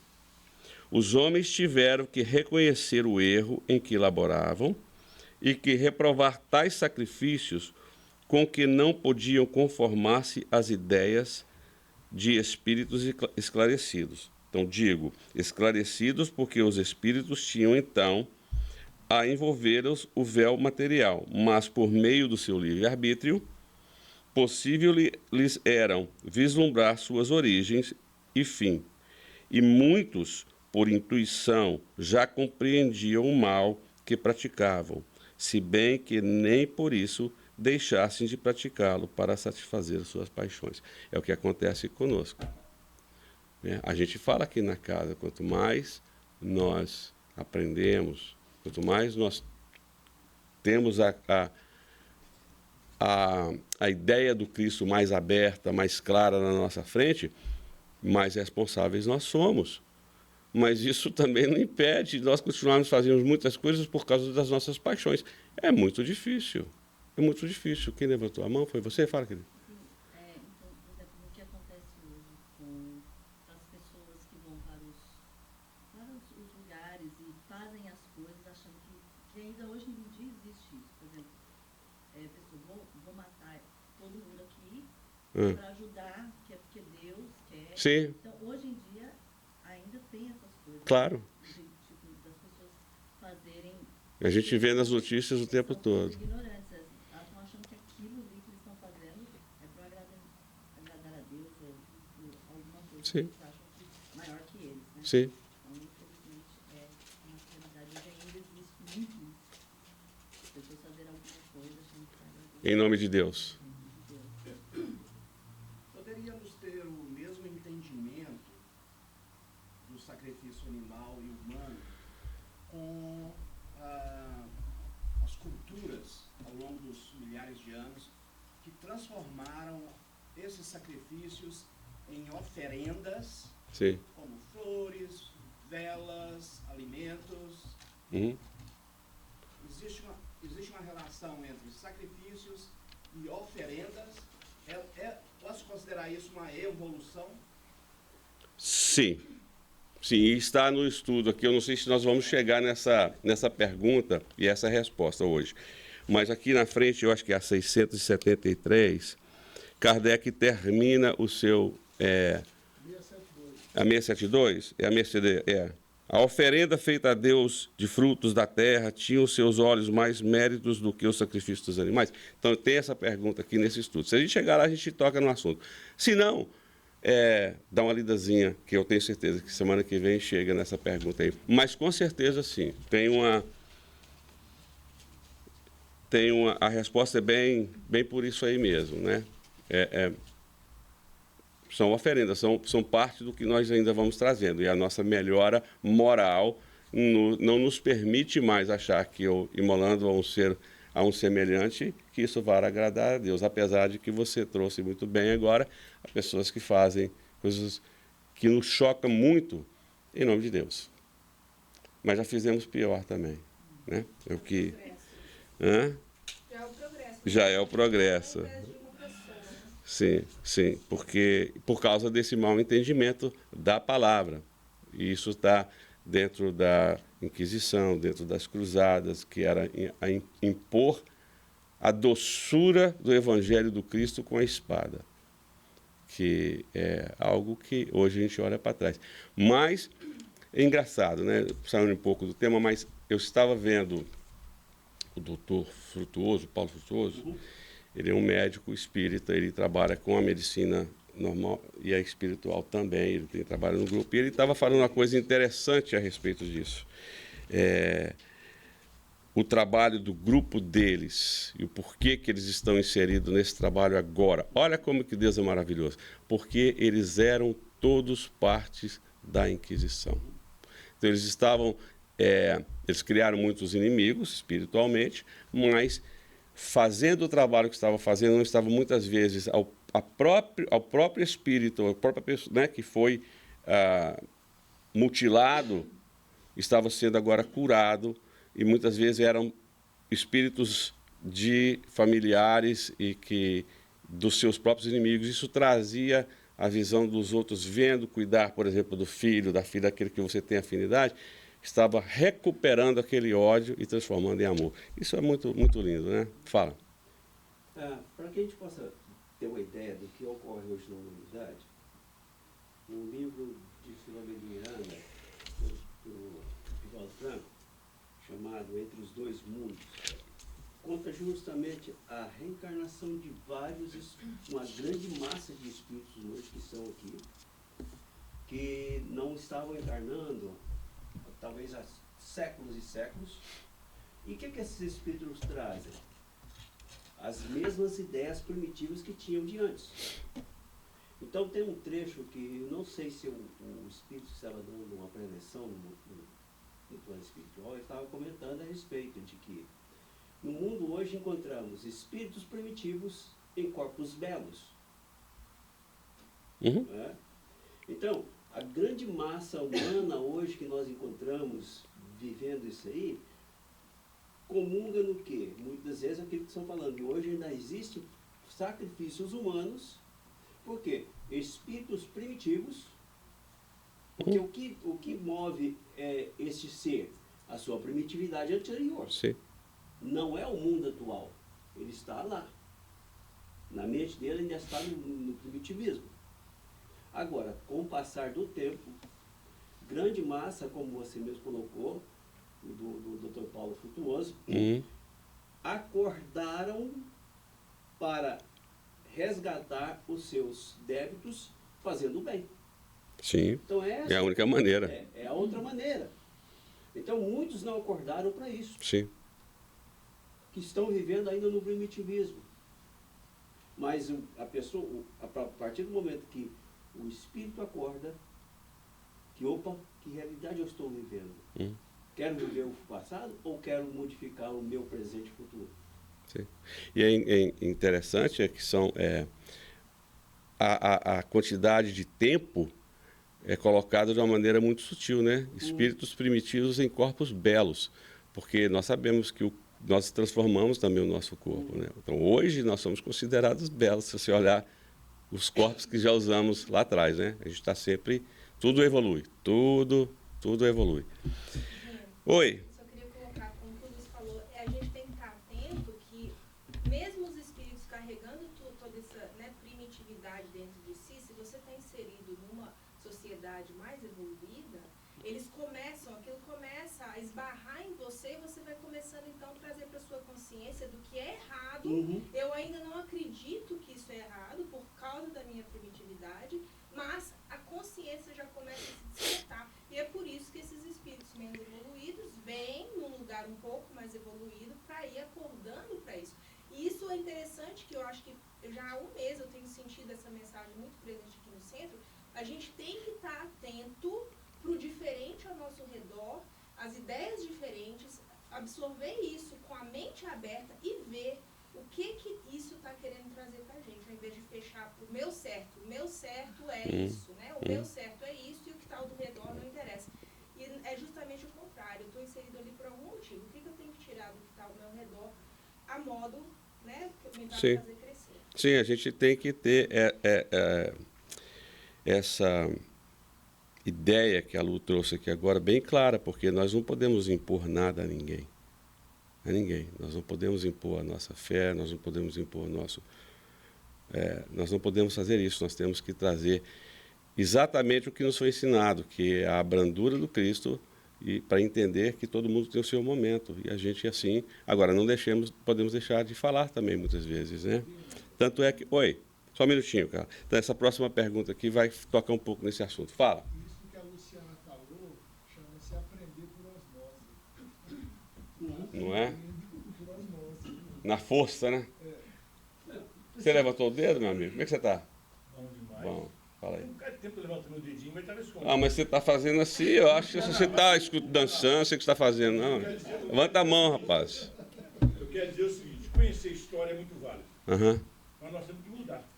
Speaker 2: os homens tiveram que reconhecer o erro em que laboravam e que reprovar tais sacrifícios com que não podiam conformar-se às ideias de espíritos esclarecidos. Então, digo, esclarecidos porque os espíritos tinham, então, a envolver-os o véu material, mas por meio do seu livre-arbítrio, possível lhes eram vislumbrar suas origens e fim. E muitos, por intuição, já compreendiam o mal que praticavam, se bem que nem por isso deixassem de praticá-lo para satisfazer suas paixões. É o que acontece conosco. A gente fala aqui na casa, quanto mais nós aprendemos, quanto mais nós temos a ideia do Cristo mais aberta, mais clara na nossa frente, mais responsáveis nós somos. Mas isso também não impede de nós continuarmos fazendo muitas coisas por causa das nossas paixões. É muito difícil. É muito difícil. Quem levantou a mão foi você? Fala, querido.
Speaker 4: Então, por exemplo, o que acontece hoje com as pessoas que vão para os lugares e fazem as coisas achando que ainda hoje em dia existe isso. Por exemplo, pessoas vão matar todo mundo aqui para ajudar, que é porque Deus quer.
Speaker 2: Sim.
Speaker 4: Então, hoje em dia, ainda tem essas coisas.
Speaker 2: Claro.
Speaker 4: Das pessoas fazerem...
Speaker 2: A gente vê nas notícias o tempo todo.
Speaker 4: Ignorantes. Elas estão achando que aquilo ali que eles estão fazendo é para agradar a Deus ou alguma coisa que eles acham que maior que eles, né?
Speaker 2: Sim.
Speaker 4: Então, infelizmente, na realidade, hoje ainda existe muito isso. As pessoas fazerem alguma coisa achando que vai agradar
Speaker 2: Em nome de Deus.
Speaker 5: Poderíamos ter o mesmo entendimento do sacrifício animal e humano com as culturas ao longo dos milhares de anos que transformaram esses sacrifícios em oferendas,
Speaker 2: Sim.
Speaker 5: como flores, velas, alimentos.
Speaker 2: Uhum.
Speaker 5: Existe uma relação entre sacrifícios e oferendas. Posso considerar isso uma evolução?
Speaker 2: Sim. Sim, está no estudo aqui. Eu não sei se nós vamos chegar nessa pergunta e essa resposta hoje. Mas aqui na frente, eu acho que é a 673, Kardec termina o seu...
Speaker 3: 672.
Speaker 2: A 672? É a 672? É. A oferenda feita a Deus de frutos da terra tinha os seus olhos mais méritos do que o sacrifício dos animais? Então, tem essa pergunta aqui nesse estudo. Se a gente chegar lá, a gente toca no assunto. Se não, dá uma lidazinha, que eu tenho certeza que semana que vem chega nessa pergunta aí. Mas, com certeza, sim. A resposta é bem por isso aí mesmo, né? São oferendas, são parte do que nós ainda vamos trazendo. E a nossa melhora moral não nos permite mais achar que eu, imolando a um semelhante, que isso vai agradar a Deus. Apesar de que você trouxe muito bem agora, as pessoas que fazem coisas que nos chocam muito em nome de Deus. Mas já fizemos pior também, né? É o que... Hã?
Speaker 1: Já é o progresso.
Speaker 2: Já é o progresso. Sim, sim, porque por causa desse mau entendimento da palavra. E isso está dentro da Inquisição, dentro das cruzadas, que era impor a doçura do Evangelho do Cristo com a espada, que é algo que hoje a gente olha para trás. Mas é engraçado, né? Saindo um pouco do tema, mas eu estava vendo o doutor Frutuoso, Paulo Frutuoso. Ele é um médico espírita, ele trabalha com a medicina normal e a espiritual também, ele trabalha no grupo. E ele estava falando uma coisa interessante a respeito disso. O trabalho do grupo deles e o porquê que eles estão inseridos nesse trabalho agora. Olha como que Deus é maravilhoso. Porque eles eram todos partes da Inquisição. Então eles estavam... eles criaram muitos inimigos espiritualmente, mas... fazendo o trabalho que estavam fazendo, não estavam muitas vezes ao próprio espírito, a própria pessoa, né, que foi mutilado, estava sendo agora curado, e muitas vezes eram espíritos de familiares e que dos seus próprios inimigos. Isso trazia a visão dos outros, vendo, cuidar, por exemplo, do filho, da filha, daquele que você tem afinidade, estava recuperando aquele ódio e transformando em amor. Isso é muito, muito lindo, né? Fala.
Speaker 6: Para que a gente possa ter uma ideia do que ocorre hoje na humanidade, um livro de Filomena Miranda, do Divaldo Franco, chamado Entre os Dois Mundos, conta justamente a reencarnação de uma grande massa de espíritos hoje que estão aqui, que não estavam encarnando, talvez há séculos e séculos. E o que esses espíritos trazem? As mesmas ideias primitivas que tinham de antes. Então tem um trecho que eu não sei se o espírito estava dando uma preleção no plano espiritual, ele estava comentando a respeito de que no mundo hoje encontramos espíritos primitivos em corpos belos. Né? Então, a grande massa humana hoje que nós encontramos vivendo isso aí, comunga no quê? Muitas vezes aquilo que estão falando, hoje ainda existem sacrifícios humanos, por quê? Espíritos primitivos, porque o que move este ser? A sua primitividade anterior.
Speaker 2: Sim.
Speaker 6: Não é o mundo atual, ele está lá. Na mente dele ainda está no primitivismo. Agora, com o passar do tempo, grande massa, como você mesmo colocou, do Dr. Paulo Frutuoso, acordaram para resgatar os seus débitos fazendo o bem.
Speaker 2: Sim,
Speaker 6: então,
Speaker 2: é a única maneira.
Speaker 6: É a outra maneira. Então, muitos não acordaram para isso.
Speaker 2: Sim.
Speaker 6: Que estão vivendo ainda no primitivismo. Mas a pessoa, a partir do momento que o espírito acorda, que opa, que realidade eu estou vivendo? Quero viver o passado ou quero modificar o meu presente e futuro?
Speaker 2: Sim. E é interessante que a quantidade de tempo é colocada de uma maneira muito sutil, né? Espíritos primitivos em corpos belos, porque nós sabemos que nós transformamos também o nosso corpo, né? Então hoje nós somos considerados belos, se você olhar os corpos que já usamos lá atrás, né? A gente está sempre, tudo evolui, tudo evolui. Oi.
Speaker 1: Só queria colocar, como o Cruz falou, a gente tem que estar atento que mesmo os espíritos carregando toda essa, né, primitividade dentro de si, se você está inserido numa sociedade mais evoluída, aquilo começa a esbarrar em você e você vai começando então a trazer para sua consciência do que é errado. Eu ainda não acredito que isso é errado por causa da minha primitividade, mas a consciência já começa a se despertar. E é por isso que esses espíritos menos evoluídos vêm num lugar um pouco mais evoluído para ir acordando para isso. E isso é interessante, que eu acho que já há um mês eu tenho sentido essa mensagem muito presente aqui no centro. A gente tem que estar atento para o diferente ao nosso redor, as ideias diferentes, absorver isso com a mente aberta e ver o que isso está querendo trazer para a gente, ao invés de fechar para o meu certo. O meu certo é isso, né? O meu certo é isso e o que está ao redor não interessa. E é justamente o contrário. Eu estou inserido ali por algum motivo. O que eu tenho que tirar do que está ao meu redor a modo, né, que me vai fazer crescer?
Speaker 2: Sim, a gente tem que ter essa ideia que a Lu trouxe aqui agora bem clara, porque nós não podemos impor nada a ninguém. A ninguém. Nós não podemos impor a nossa fé, nós não podemos impor o nosso... nós não podemos fazer isso, nós temos que trazer exatamente o que nos foi ensinado, que é a brandura do Cristo, e para entender que todo mundo tem o seu momento. E a gente, assim... Agora, podemos deixar de falar também, muitas vezes, né? Tanto é que... Oi, só um minutinho, cara. Então, essa próxima pergunta aqui vai tocar um pouco nesse assunto. Fala.
Speaker 3: Isso que a Luciana falou chama-se aprender por osmose.
Speaker 2: Não é?
Speaker 3: Por osmose.
Speaker 2: Na força, né? Você levantou o dedo, meu amigo? Como é que você está?
Speaker 7: Bom demais.
Speaker 2: Bom, fala aí.
Speaker 7: Um bocado de tempo que eu levanto meu dedinho, mas estava escondido.
Speaker 2: Ah, mas você está fazendo assim, eu acho que você está dançando, sei o que você está fazendo, não. Levanta a mão, rapaz.
Speaker 7: Eu quero dizer o seguinte, conhecer a história é muito válido,
Speaker 2: Aham.
Speaker 7: mas nós temos que mudar.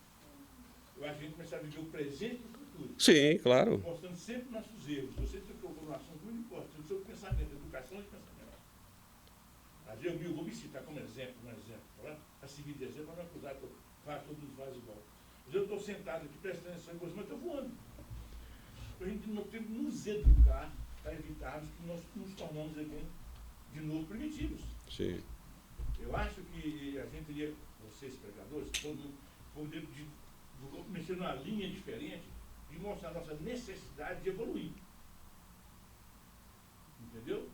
Speaker 7: Eu acho que a gente começar a viver o presente e o futuro.
Speaker 2: Sim, claro.
Speaker 7: Mostrando sempre nossos erros. Você tocou num assunto muito importante, o seu pensamento, educação de pensamento. Às vezes eu vou me citar como exemplo, a seguir de exemplo, para não acusar que eu faço, todo mundo faz igual. Mas eu estou sentado aqui prestando atenção em você, mas estou voando. A gente não tem que nos educar para evitarmos que nós nos tornamos aqui, de novo, primitivos.
Speaker 2: Sim.
Speaker 7: Eu acho que a gente iria, vocês pregadores, todo mundo, poder mexer numa linha diferente de mostrar a nossa necessidade de evoluir. Entendeu?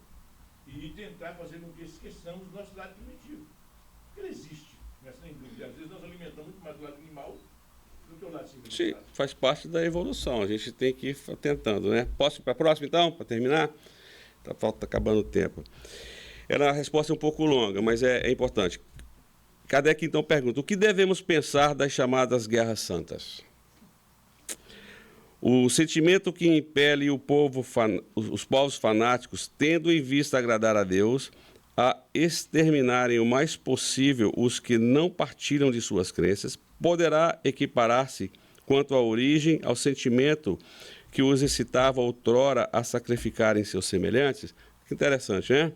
Speaker 7: E tentar fazer com que esqueçamos do nosso lado primitivo. Porque ele existe, mas sem dúvida. Às vezes nós alimentamos muito mais o lado animal do que o lado civilizado.
Speaker 2: Sim, faz parte da evolução. A gente tem que ir tentando, né? Posso ir para a próxima, então, para terminar? Tá acabando o tempo. A resposta é um pouco longa, mas é importante. Kardec, então, pergunta: o que devemos pensar das chamadas guerras santas? O sentimento que impele os povos fanáticos, tendo em vista agradar a Deus, a exterminarem o mais possível os que não partilham de suas crenças, poderá equiparar-se, quanto à origem, ao sentimento que os excitava outrora a sacrificarem seus semelhantes? Que interessante, né?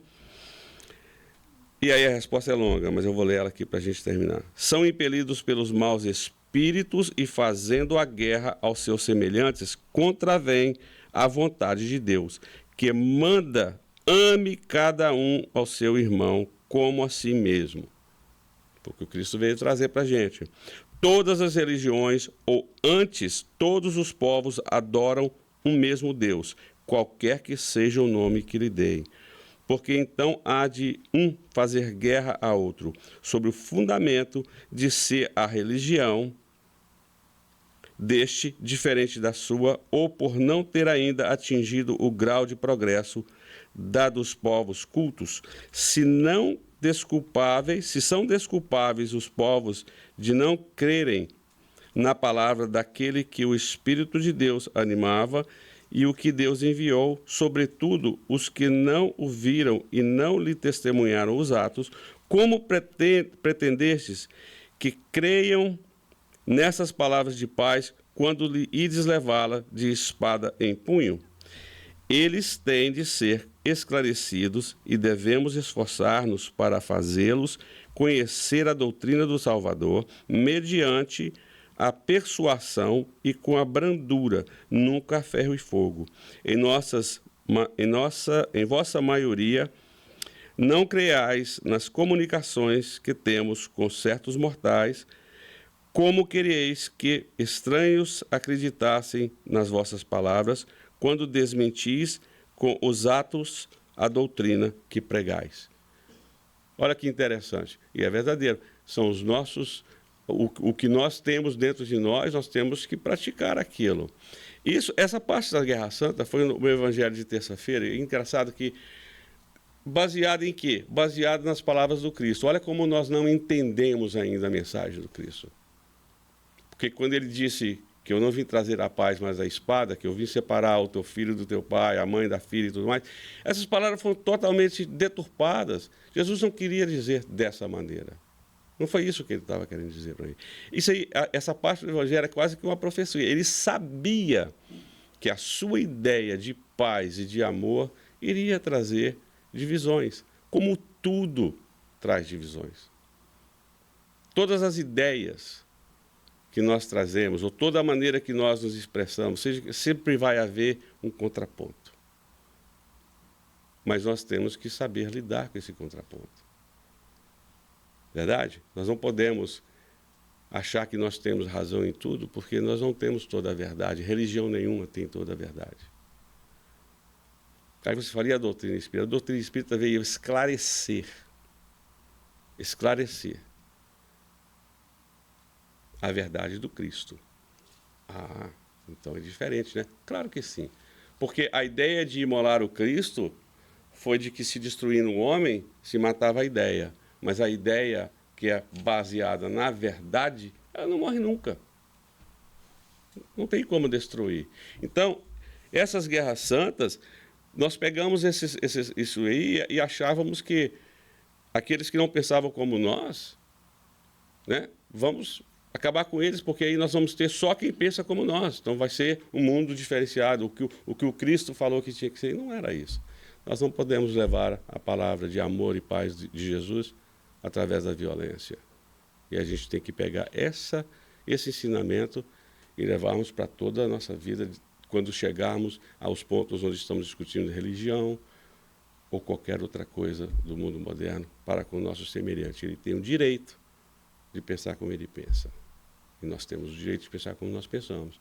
Speaker 2: E aí a resposta é longa, mas eu vou ler ela aqui para a gente terminar. São impelidos pelos maus espíritos e, fazendo a guerra aos seus semelhantes, contravêm a vontade de Deus, que manda: ame cada um ao seu irmão como a si mesmo. Porque o Cristo veio trazer para a gente. Todas as religiões, ou antes, todos os povos adoram um mesmo Deus, qualquer que seja o nome que lhe deem. Porque então há de um fazer guerra a outro, sobre o fundamento de ser a religião deste diferente da sua, ou por não ter ainda atingido o grau de progresso da dos povos cultos, se são desculpáveis os povos de não crerem na palavra daquele que o Espírito de Deus animava e o que Deus enviou, sobretudo os que não o viram e não lhe testemunharam os atos, como pretendestes que creiam nessas palavras de paz quando lhe ides levá-la de espada em punho? Eles têm de ser esclarecidos e devemos esforçar-nos para fazê-los conhecer a doutrina do Salvador mediante a persuasão e com a brandura, nunca a ferro e fogo. Em vossa maioria, não creiais nas comunicações que temos com certos mortais, como quereis que estranhos acreditassem nas vossas palavras, quando desmentis com os atos a doutrina que pregais. Olha que interessante, e é verdadeiro, são os nossos... O que nós temos dentro de nós temos que praticar aquilo. Essa parte da Guerra Santa foi no Evangelho de terça-feira. É engraçado que, baseado em quê? Baseado nas palavras do Cristo. Olha como nós não entendemos ainda a mensagem do Cristo. Porque quando ele disse que eu não vim trazer a paz, mas a espada, que eu vim separar o teu filho do teu pai, a mãe da filha e tudo mais, essas palavras foram totalmente deturpadas. Jesus não queria dizer dessa maneira. Não foi isso que ele estava querendo dizer para mim. Isso aí, essa parte do Evangelho é quase que uma profecia. Ele sabia que a sua ideia de paz e de amor iria trazer divisões, como tudo traz divisões. Todas as ideias que nós trazemos, ou toda a maneira que nós nos expressamos, sempre vai haver um contraponto. Mas nós temos que saber lidar com esse contraponto. Verdade? Nós não podemos achar que nós temos razão em tudo, porque nós não temos toda a verdade. Religião nenhuma tem toda a verdade. Aí você fala, e a doutrina espírita? A doutrina espírita veio esclarecer a verdade do Cristo. Ah, então é diferente, né? Claro que sim. Porque a ideia de imolar o Cristo foi de que, se destruindo o homem, se matava a ideia. Mas a ideia que é baseada na verdade, ela não morre nunca. Não tem como destruir. Então, essas guerras santas, nós pegamos isso aí e achávamos que aqueles que não pensavam como nós, né, vamos acabar com eles, porque aí nós vamos ter só quem pensa como nós. Então vai ser um mundo diferenciado. O que o Cristo falou que tinha que ser, não era isso. Nós não podemos levar a palavra de amor e paz de Jesus através da violência. E a gente tem que pegar esse ensinamento e levarmos para toda a nossa vida, quando chegarmos aos pontos onde estamos discutindo religião ou qualquer outra coisa do mundo moderno, para com o nosso semelhante. Ele tem o direito de pensar como ele pensa. E nós temos o direito de pensar como nós pensamos.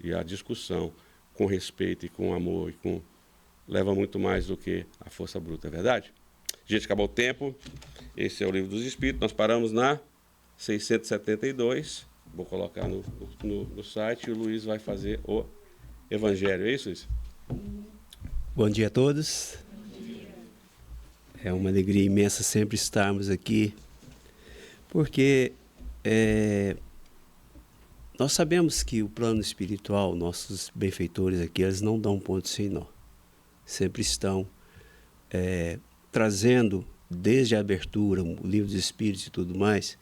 Speaker 2: E a discussão com respeito e com amor leva muito mais do que a força bruta, é verdade? Gente, acabou o tempo. Esse é o Livro dos Espíritos. Nós paramos na 672. Vou colocar no site e o Luiz vai fazer o Evangelho. É isso, Luiz?
Speaker 6: Bom dia a todos. É uma alegria imensa sempre estarmos aqui, porque nós sabemos que o plano espiritual, nossos benfeitores aqui, eles não dão ponto sem nó. Sempre estão trazendo, desde a abertura, o Livro dos Espíritos e tudo mais,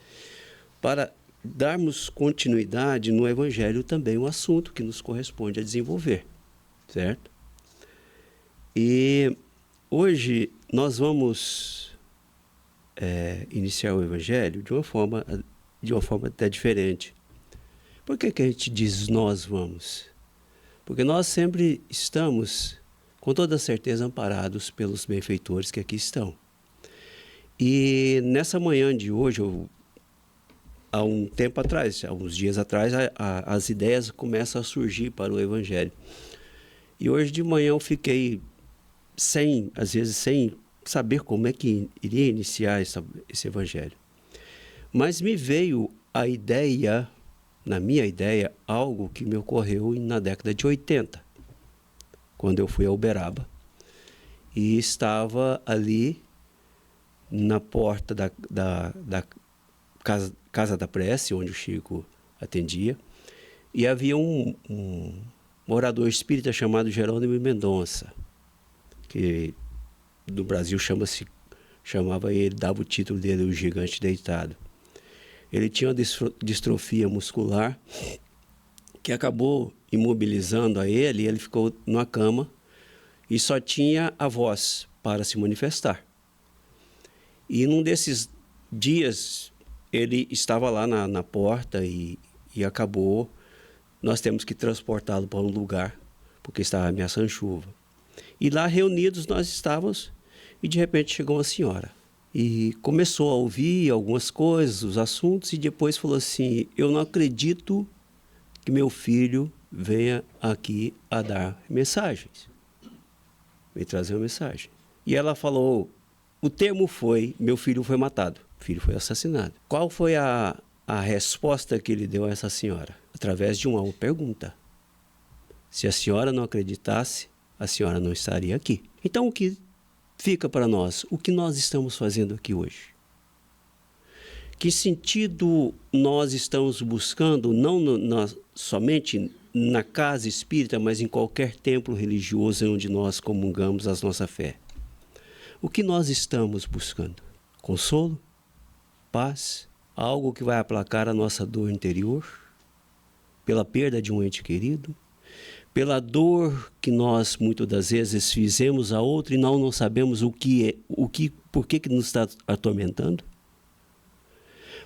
Speaker 6: para darmos continuidade no Evangelho também, um assunto que nos corresponde a desenvolver, certo? E hoje nós vamos iniciar o Evangelho de uma forma até diferente. Por que a gente diz nós vamos? Porque nós sempre estamos, com toda certeza, amparados pelos benfeitores que aqui estão. E nessa manhã de hoje, há um tempo atrás, há uns dias atrás, as ideias começam a surgir para o Evangelho. E hoje de manhã eu fiquei às vezes sem saber como é que iria iniciar esse Evangelho. Mas me veio a ideia, na minha ideia, algo que me ocorreu na década de 80, quando eu fui a Uberaba. E estava ali na porta da Casa da Prece, onde o Chico atendia, e havia um orador espírita chamado Jerônimo Mendonça, que no Brasil chamava ele, dava o título dele, o Gigante Deitado. Ele tinha uma distrofia muscular que acabou imobilizando a ele, e ele ficou numa cama e só tinha a voz para se manifestar. E num desses dias ele estava lá na porta e acabou, nós temos que transportá-lo para um lugar, porque estava ameaçando chuva. E lá reunidos nós estávamos, e de repente chegou uma senhora. E começou a ouvir algumas coisas, os assuntos, e depois falou assim: eu não acredito que meu filho venha aqui a dar mensagens. Veio trazer uma mensagem. E ela falou, o termo foi, meu filho foi matado, o filho foi assassinado. Qual foi a resposta que ele deu a essa senhora? Através de uma pergunta. Se a senhora não acreditasse, a senhora não estaria aqui. Então o que fica para nós? O que nós estamos fazendo aqui hoje? Que sentido nós estamos buscando, não somente na casa espírita, mas em qualquer templo religioso onde nós comungamos a nossa fé? O que nós estamos buscando? Consolo? Paz? Algo que vai aplacar a nossa dor interior? Pela perda de um ente querido? Pela dor que nós muitas das vezes fizemos a outro e não sabemos por que nos está atormentando?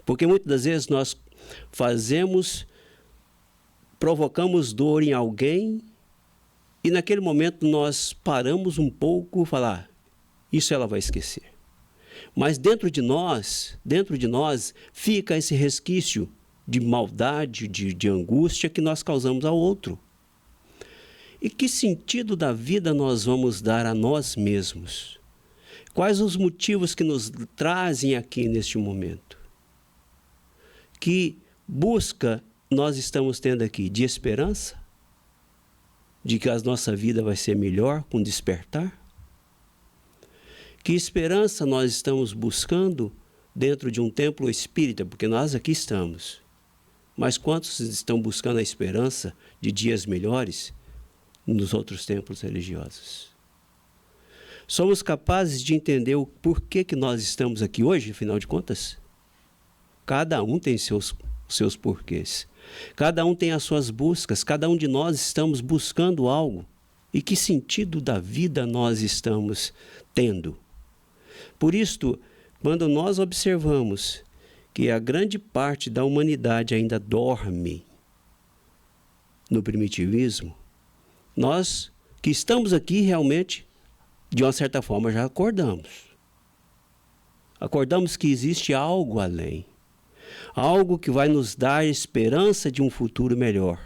Speaker 6: Porque muitas das vezes nós provocamos dor em alguém e naquele momento nós paramos um pouco e falar, isso ela vai esquecer. Mas dentro de nós fica esse resquício de maldade, de angústia que nós causamos ao outro. E que sentido da vida nós vamos dar a nós mesmos? Quais os motivos que nos trazem aqui neste momento? Que busca nós estamos tendo aqui? De esperança? De que a nossa vida vai ser melhor com despertar? Que esperança nós estamos buscando dentro de um templo espírita? Porque nós aqui estamos. Mas quantos estão buscando a esperança de dias melhores nos outros templos religiosos? Somos capazes de entender o porquê que nós estamos aqui hoje, afinal de contas? Cada um tem seus os seus porquês. Cada um tem as suas buscas, cada um de nós estamos buscando algo. E que sentido da vida nós estamos tendo? Por isto, quando nós observamos que a grande parte da humanidade ainda dorme no primitivismo, nós que estamos aqui realmente, de uma certa forma, já acordamos. Acordamos que existe algo além. Algo que vai nos dar esperança de um futuro melhor.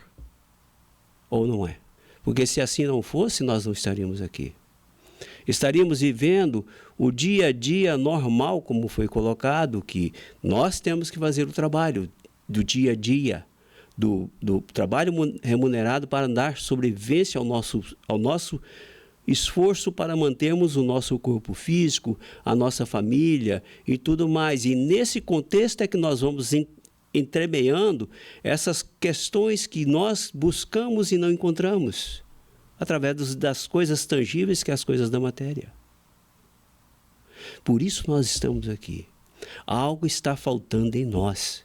Speaker 6: Ou não é? Porque se assim não fosse, nós não estaríamos aqui. Estaríamos vivendo o dia a dia normal, como foi colocado, que nós temos que fazer o trabalho do dia a dia, do trabalho remunerado para dar sobrevivência ao nosso esforço para mantermos o nosso corpo físico, a nossa família e tudo mais. E nesse contexto é que nós vamos entremeando essas questões que nós buscamos e não encontramos, através das coisas tangíveis que as coisas da matéria. Por isso nós estamos aqui. Algo está faltando em nós.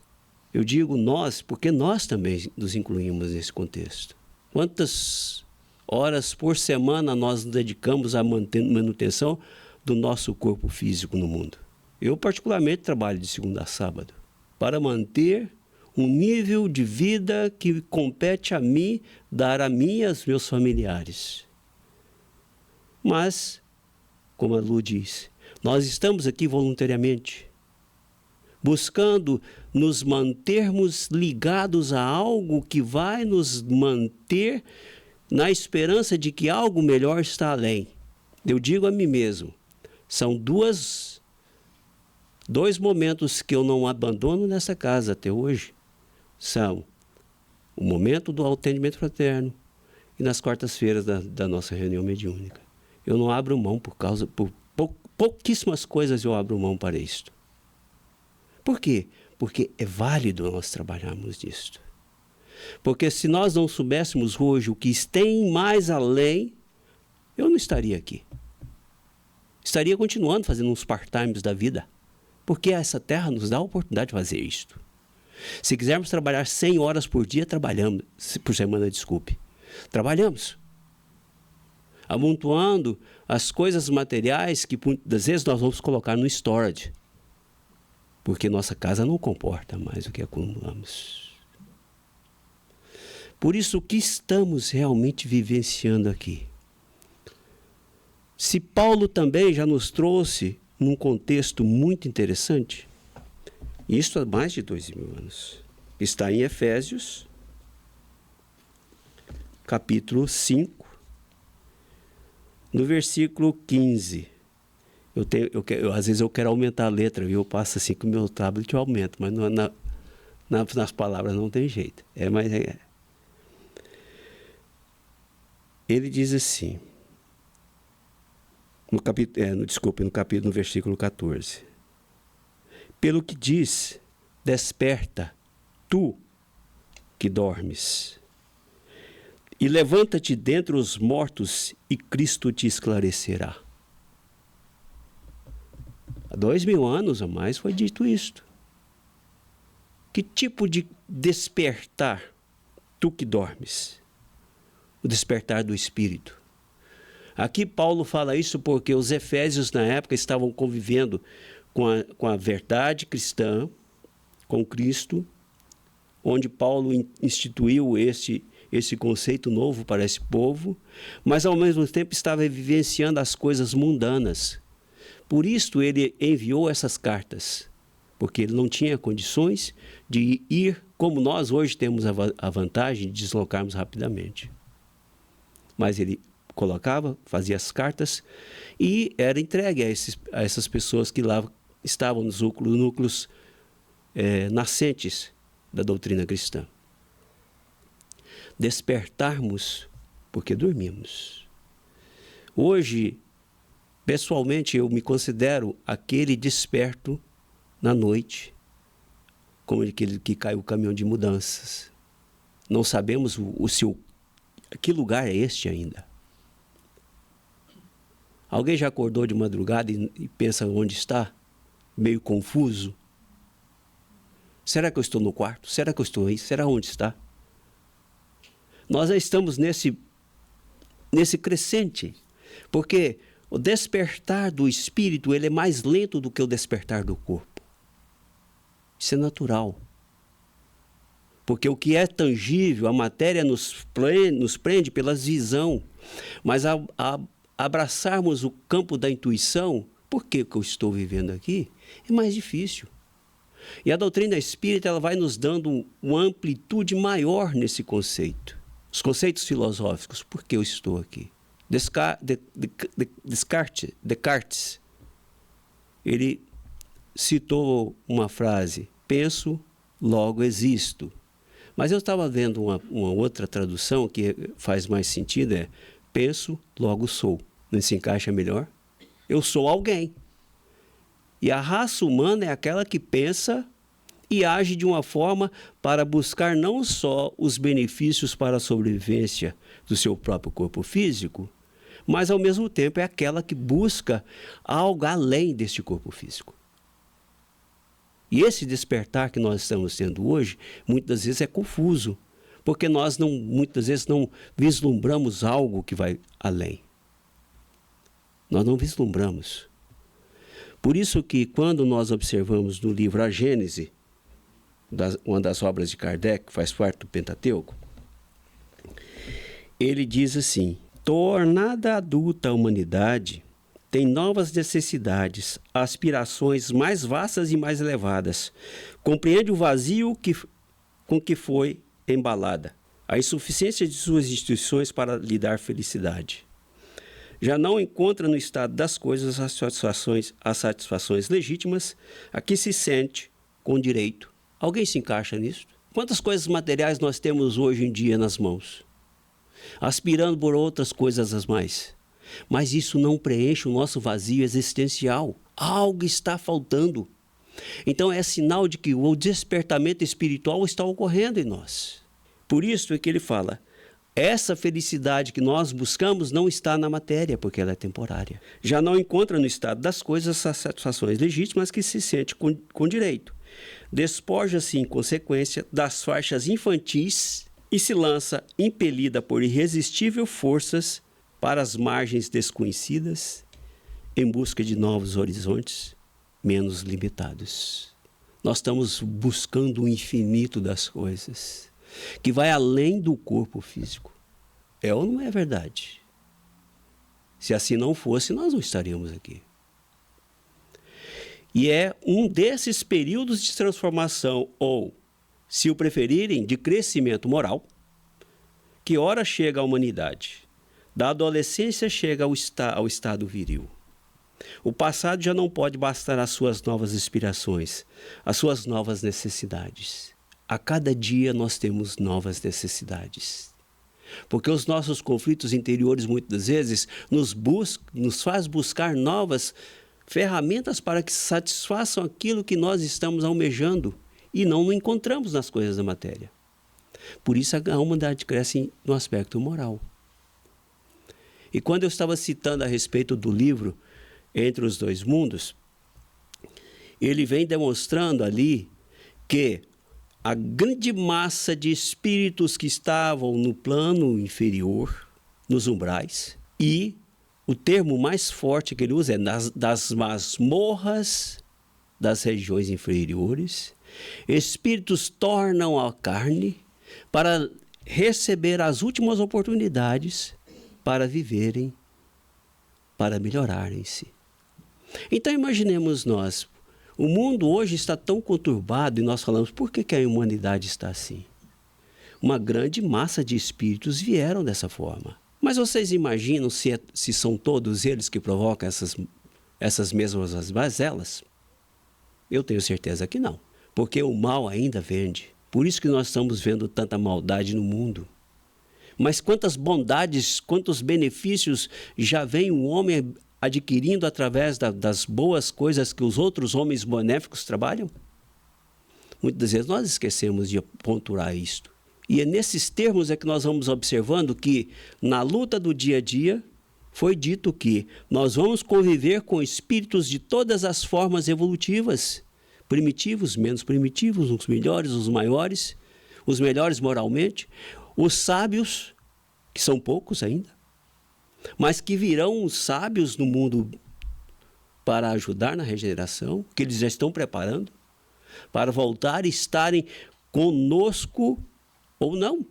Speaker 6: Eu digo nós porque nós também nos incluímos nesse contexto. Quantas horas por semana nós nos dedicamos à manutenção do nosso corpo físico no mundo? Eu particularmente trabalho de segunda a sábado para manter um nível de vida que compete a mim, dar a mim e aos meus familiares. Mas, como a Lu disse, nós estamos aqui voluntariamente, buscando nos mantermos ligados a algo que vai nos manter na esperança de que algo melhor está além. Eu digo a mim mesmo, são dois momentos que eu não abandono nessa casa até hoje. São o momento do atendimento fraterno e nas quartas-feiras da nossa reunião mediúnica. Eu não abro mão por pouquíssimas coisas eu abro mão para isto. Por quê? Porque é válido nós trabalharmos nisto. Porque se nós não soubéssemos hoje o que tem mais além, eu não estaria aqui. Estaria continuando fazendo uns part-times da vida. Porque essa terra nos dá a oportunidade de fazer isto. Se quisermos trabalhar 100 horas por dia, trabalhamos. Por semana, desculpe. Trabalhamos. Amontoando as coisas materiais que muitas vezes nós vamos colocar no storage. Porque nossa casa não comporta mais o que acumulamos. Por isso, o que estamos realmente vivenciando aqui? Se Paulo também já nos trouxe num contexto muito interessante, isto há mais de 2000 anos. Está em Efésios, capítulo 5, no versículo 15. Às vezes eu quero aumentar a letra, viu? Eu passo assim com o meu tablet, eu aumento, mas nas palavras não tem jeito. Ele diz assim, no versículo 14. Pelo que diz, desperta, tu que dormes, e levanta-te dentre os mortos, e Cristo te esclarecerá. Há 2000 anos a mais foi dito isto. Que tipo de despertar, tu que dormes? O despertar do Espírito. Aqui Paulo fala isso porque os efésios na época estavam convivendo com a verdade cristã, com Cristo, onde Paulo instituiu esse conceito novo para esse povo, mas ao mesmo tempo estava vivenciando as coisas mundanas. Por isso ele enviou essas cartas, porque ele não tinha condições de ir, como nós hoje temos a vantagem de deslocarmos rapidamente. Mas ele fazia as cartas e era entregue a essas pessoas que lá estavam nos núcleos nascentes da doutrina cristã. Despertarmos porque dormimos. Hoje, pessoalmente, eu me considero aquele desperto na noite, como aquele que caiu o caminhão de mudanças. Não sabemos que lugar é este ainda. Alguém já acordou de madrugada e pensa onde está? Meio confuso? Será que eu estou no quarto? Será que eu estou aí? Será onde está? Nós já estamos nesse crescente, porque o despertar do espírito ele é mais lento do que o despertar do corpo. Isso é natural. Porque o que é tangível, a matéria nos prende pela visão. Mas a abraçarmos o campo da intuição, por que eu estou vivendo aqui? É mais difícil. E a doutrina espírita ela vai nos dando uma amplitude maior nesse conceito. Os conceitos filosóficos, por que eu estou aqui? Descartes, ele citou uma frase, penso, logo existo. Mas eu estava vendo uma outra tradução que faz mais sentido, é penso, logo sou. Não se encaixa melhor? Eu sou alguém. E a raça humana é aquela que pensa e age de uma forma para buscar não só os benefícios para a sobrevivência do seu próprio corpo físico, mas ao mesmo tempo é aquela que busca algo além deste corpo físico. E esse despertar que nós estamos tendo hoje, muitas vezes é confuso, porque nós muitas vezes não vislumbramos algo que vai além. Nós não vislumbramos. Por isso que quando nós observamos no livro A Gênese, uma das obras de Kardec, que faz parte do Pentateuco, ele diz assim, tornada adulta a humanidade, tem novas necessidades, aspirações mais vastas e mais elevadas. Compreende o vazio com que foi embalada, a insuficiência de suas instituições para lhe dar felicidade. Já não encontra no estado das coisas as satisfações legítimas a que se sente com direito. Alguém se encaixa nisso? Quantas coisas materiais nós temos hoje em dia nas mãos? Aspirando por outras coisas as mais. Mas isso não preenche o nosso vazio existencial. Algo está faltando. Então é sinal de que o despertamento espiritual está ocorrendo em nós. Por isso é que ele fala, essa felicidade que nós buscamos não está na matéria, porque ela é temporária. Já não encontra no estado das coisas as satisfações legítimas que se sente com direito. Despoja-se, em consequência, das faixas infantis e se lança, impelida por irresistíveis forças, para as margens desconhecidas, em busca de novos horizontes menos limitados. Nós estamos buscando o infinito das coisas, que vai além do corpo físico. É ou não é verdade? Se assim não fosse, nós não estaríamos aqui. E é um desses períodos de transformação, ou, se o preferirem, de crescimento moral, que ora chega à humanidade. Da adolescência chega ao estado viril. O passado já não pode bastar às suas novas inspirações, às suas novas necessidades. A cada dia nós temos novas necessidades. Porque os nossos conflitos interiores muitas vezes nos faz buscar novas ferramentas para que satisfaçam aquilo que nós estamos almejando e não encontramos nas coisas da matéria. Por isso a humanidade cresce no aspecto moral. E quando eu estava citando a respeito do livro Entre os Dois Mundos, ele vem demonstrando ali que a grande massa de espíritos que estavam no plano inferior, nos umbrais, e o termo mais forte que ele usa é das masmorras das regiões inferiores, espíritos tornam a carne para receber as últimas oportunidades para viverem, para melhorarem-se. Então imaginemos nós, o mundo hoje está tão conturbado e nós falamos, por que a humanidade está assim? Uma grande massa de espíritos vieram dessa forma. Mas vocês imaginam se são todos eles que provocam essas mesmas mazelas? Eu tenho certeza que não, porque o mal ainda vende. Por isso que nós estamos vendo tanta maldade no mundo. Mas quantas bondades, quantos benefícios já vem o homem adquirindo através das boas coisas que os outros homens benéficos trabalham? Muitas vezes nós esquecemos de ponturar isto. E é nesses termos é que nós vamos observando que na luta do dia a dia foi dito que nós vamos conviver com espíritos de todas as formas evolutivas, primitivos, menos primitivos, os melhores, os maiores, os melhores moralmente, os sábios, que são poucos ainda, mas que virão os sábios no mundo para ajudar na regeneração, que eles já estão preparando, para voltar e estarem conosco ou não.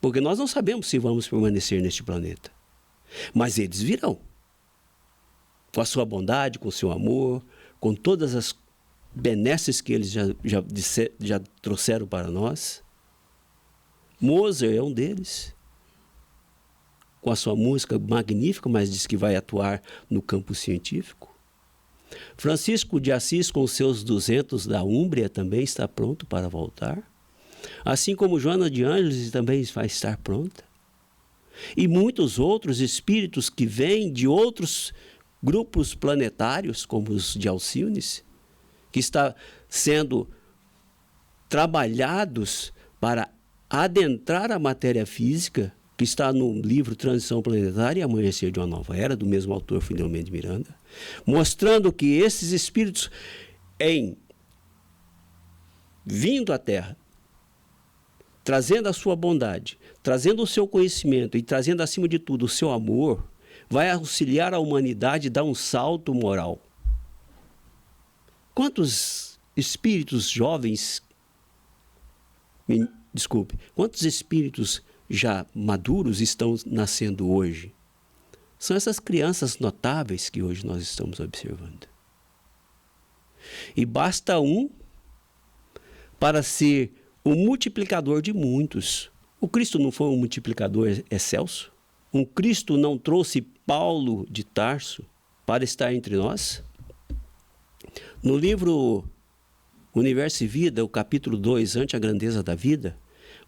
Speaker 6: Porque nós não sabemos se vamos permanecer neste planeta. Mas eles virão. Com a sua bondade, com o seu amor, com todas as benesses que eles já trouxeram para nós. Mozart é um deles. Com a sua música magnífica, mas diz que vai atuar no campo científico. Francisco de Assis, com os seus 200 da Úmbria, também está pronto para voltar. Assim como Joana de Ângeles também vai estar pronta. E muitos outros espíritos que vêm de outros grupos planetários, como os de Alcíones, que está sendo trabalhados para adentrar a matéria física, que está no livro Transição Planetária e Amanhecer de uma Nova Era, do mesmo autor Filomeno de Miranda, mostrando que esses espíritos, vindo à Terra, trazendo a sua bondade, trazendo o seu conhecimento e trazendo, acima de tudo, o seu amor, vai auxiliar a humanidade a dar um salto moral. Quantos espíritos jovens, quantos espíritos já maduros estão nascendo hoje? São essas crianças notáveis que hoje nós estamos observando. E basta um para ser o multiplicador de muitos. O Cristo não foi um multiplicador excelso? Um Cristo não trouxe Paulo de Tarso para estar entre nós? No livro Universo e Vida, o capítulo 2, Ante a Grandeza da Vida,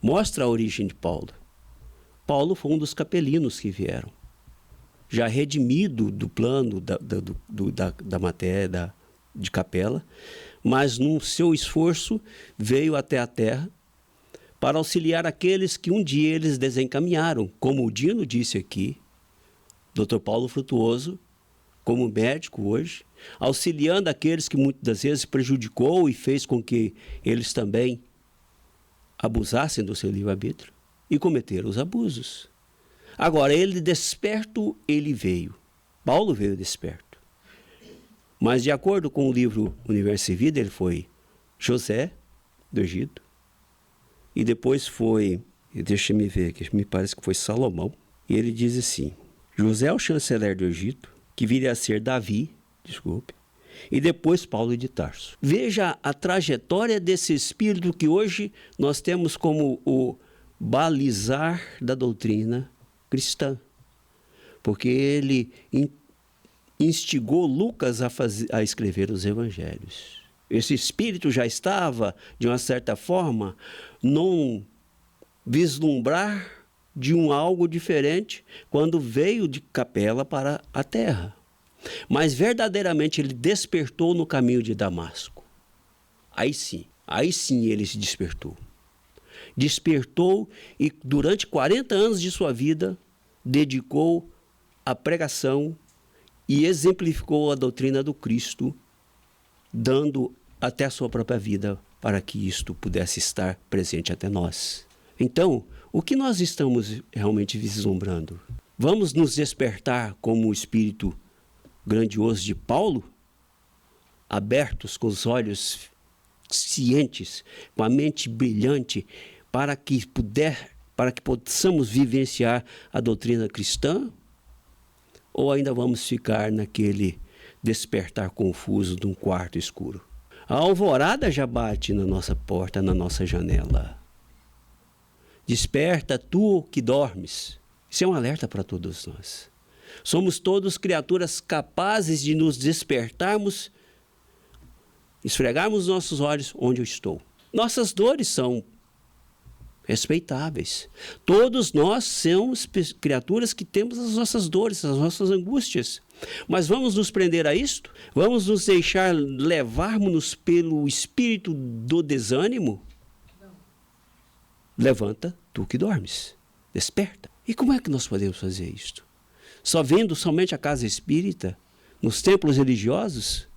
Speaker 6: mostra a origem de Paulo. Paulo foi um dos capelinos que vieram, já redimido do plano da matéria de capela, mas no seu esforço veio até a Terra para auxiliar aqueles que um dia eles desencaminharam, como o Dino disse aqui, Dr. Paulo Frutuoso, como médico hoje, auxiliando aqueles que muitas das vezes prejudicou e fez com que eles também abusassem do seu livre-arbítrio e cometeram os abusos. Agora, ele desperto, ele veio. Paulo veio desperto. Mas, de acordo com o livro Universo e Vida, ele foi José, do Egito, e depois foi, deixa-me ver aqui, me parece que foi Salomão, e ele diz assim, José, o chanceler do Egito, que viria a ser Davi, e depois Paulo de Tarso. Veja a trajetória desse espírito que hoje nós temos como o balizar da doutrina cristã, porque ele instigou Lucas a escrever os evangelhos. Esse espírito já estava, de uma certa forma, num vislumbrar de algo diferente quando veio de Capela para a terra. Mas verdadeiramente ele despertou no caminho de Damasco. Aí sim ele se despertou. Despertou e durante 40 anos de sua vida dedicou à pregação e exemplificou a doutrina do Cristo, dando até a sua própria vida para que isto pudesse estar presente até nós. Então, o que nós estamos realmente vislumbrando? Vamos nos despertar como o espírito grandioso de Paulo, abertos com os olhos cientes, com a mente brilhante, para que possamos vivenciar a doutrina cristã? Ou ainda vamos ficar naquele despertar confuso de um quarto escuro? A alvorada já bate na nossa porta, na nossa janela. Desperta tu que dormes. Isso é um alerta para todos nós. Somos todos criaturas capazes de nos despertarmos, esfregarmos nossos olhos onde eu estou. Nossas dores são respeitáveis. Todos nós somos criaturas que temos as nossas dores, as nossas angústias. Mas vamos nos prender a isto? Vamos nos deixar levarmos pelo espírito do desânimo? Não. Levanta, tu que dormes. Desperta. E como é que nós podemos fazer isto? Só vendo somente a casa espírita, nos templos religiosos?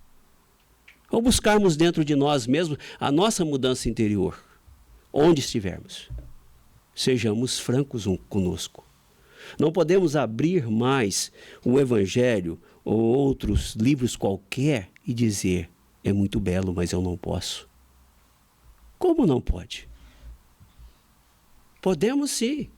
Speaker 6: Ou buscarmos dentro de nós mesmos a nossa mudança interior, onde estivermos. Sejamos francos conosco. Não podemos abrir mais o Evangelho ou outros livros qualquer e dizer, é muito belo, mas eu não posso. Como não pode? Podemos sim.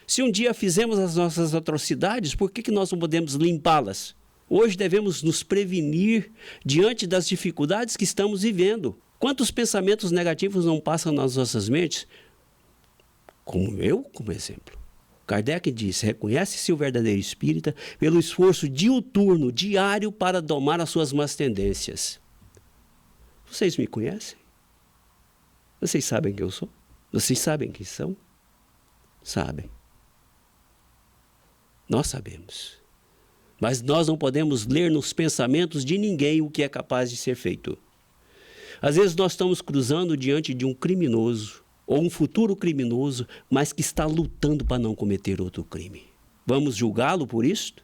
Speaker 6: Se um dia fizemos as nossas atrocidades, por que nós não podemos limpá-las? Hoje devemos nos prevenir diante das dificuldades que estamos vivendo. Quantos pensamentos negativos não passam nas nossas mentes? Como exemplo. Kardec disse, reconhece-se o verdadeiro espírita pelo esforço diuturno, diário, para domar as suas más tendências. Vocês me conhecem? Vocês sabem quem eu sou? Vocês sabem quem são? Sabem. Nós sabemos. Mas nós não podemos ler nos pensamentos de ninguém o que é capaz de ser feito. Às vezes nós estamos cruzando diante de um criminoso, ou um futuro criminoso, mas que está lutando para não cometer outro crime. Vamos julgá-lo por isso?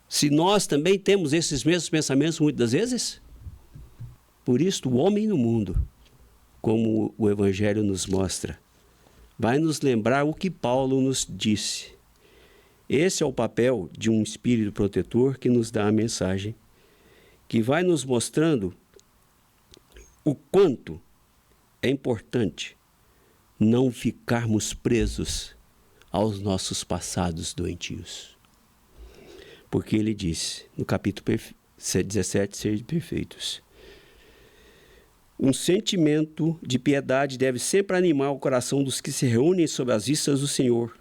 Speaker 6: Se nós também temos esses mesmos pensamentos muitas vezes? Por isso, o homem no mundo, como o Evangelho nos mostra, vai nos lembrar o que Paulo nos disse. Esse é o papel de um espírito protetor que nos dá a mensagem, que vai nos mostrando o quanto é importante não ficarmos presos aos nossos passados doentios. Porque ele disse, no capítulo 17, sede perfeitos. Um sentimento de piedade deve sempre animar o coração dos que se reúnem sob as vistas do Senhor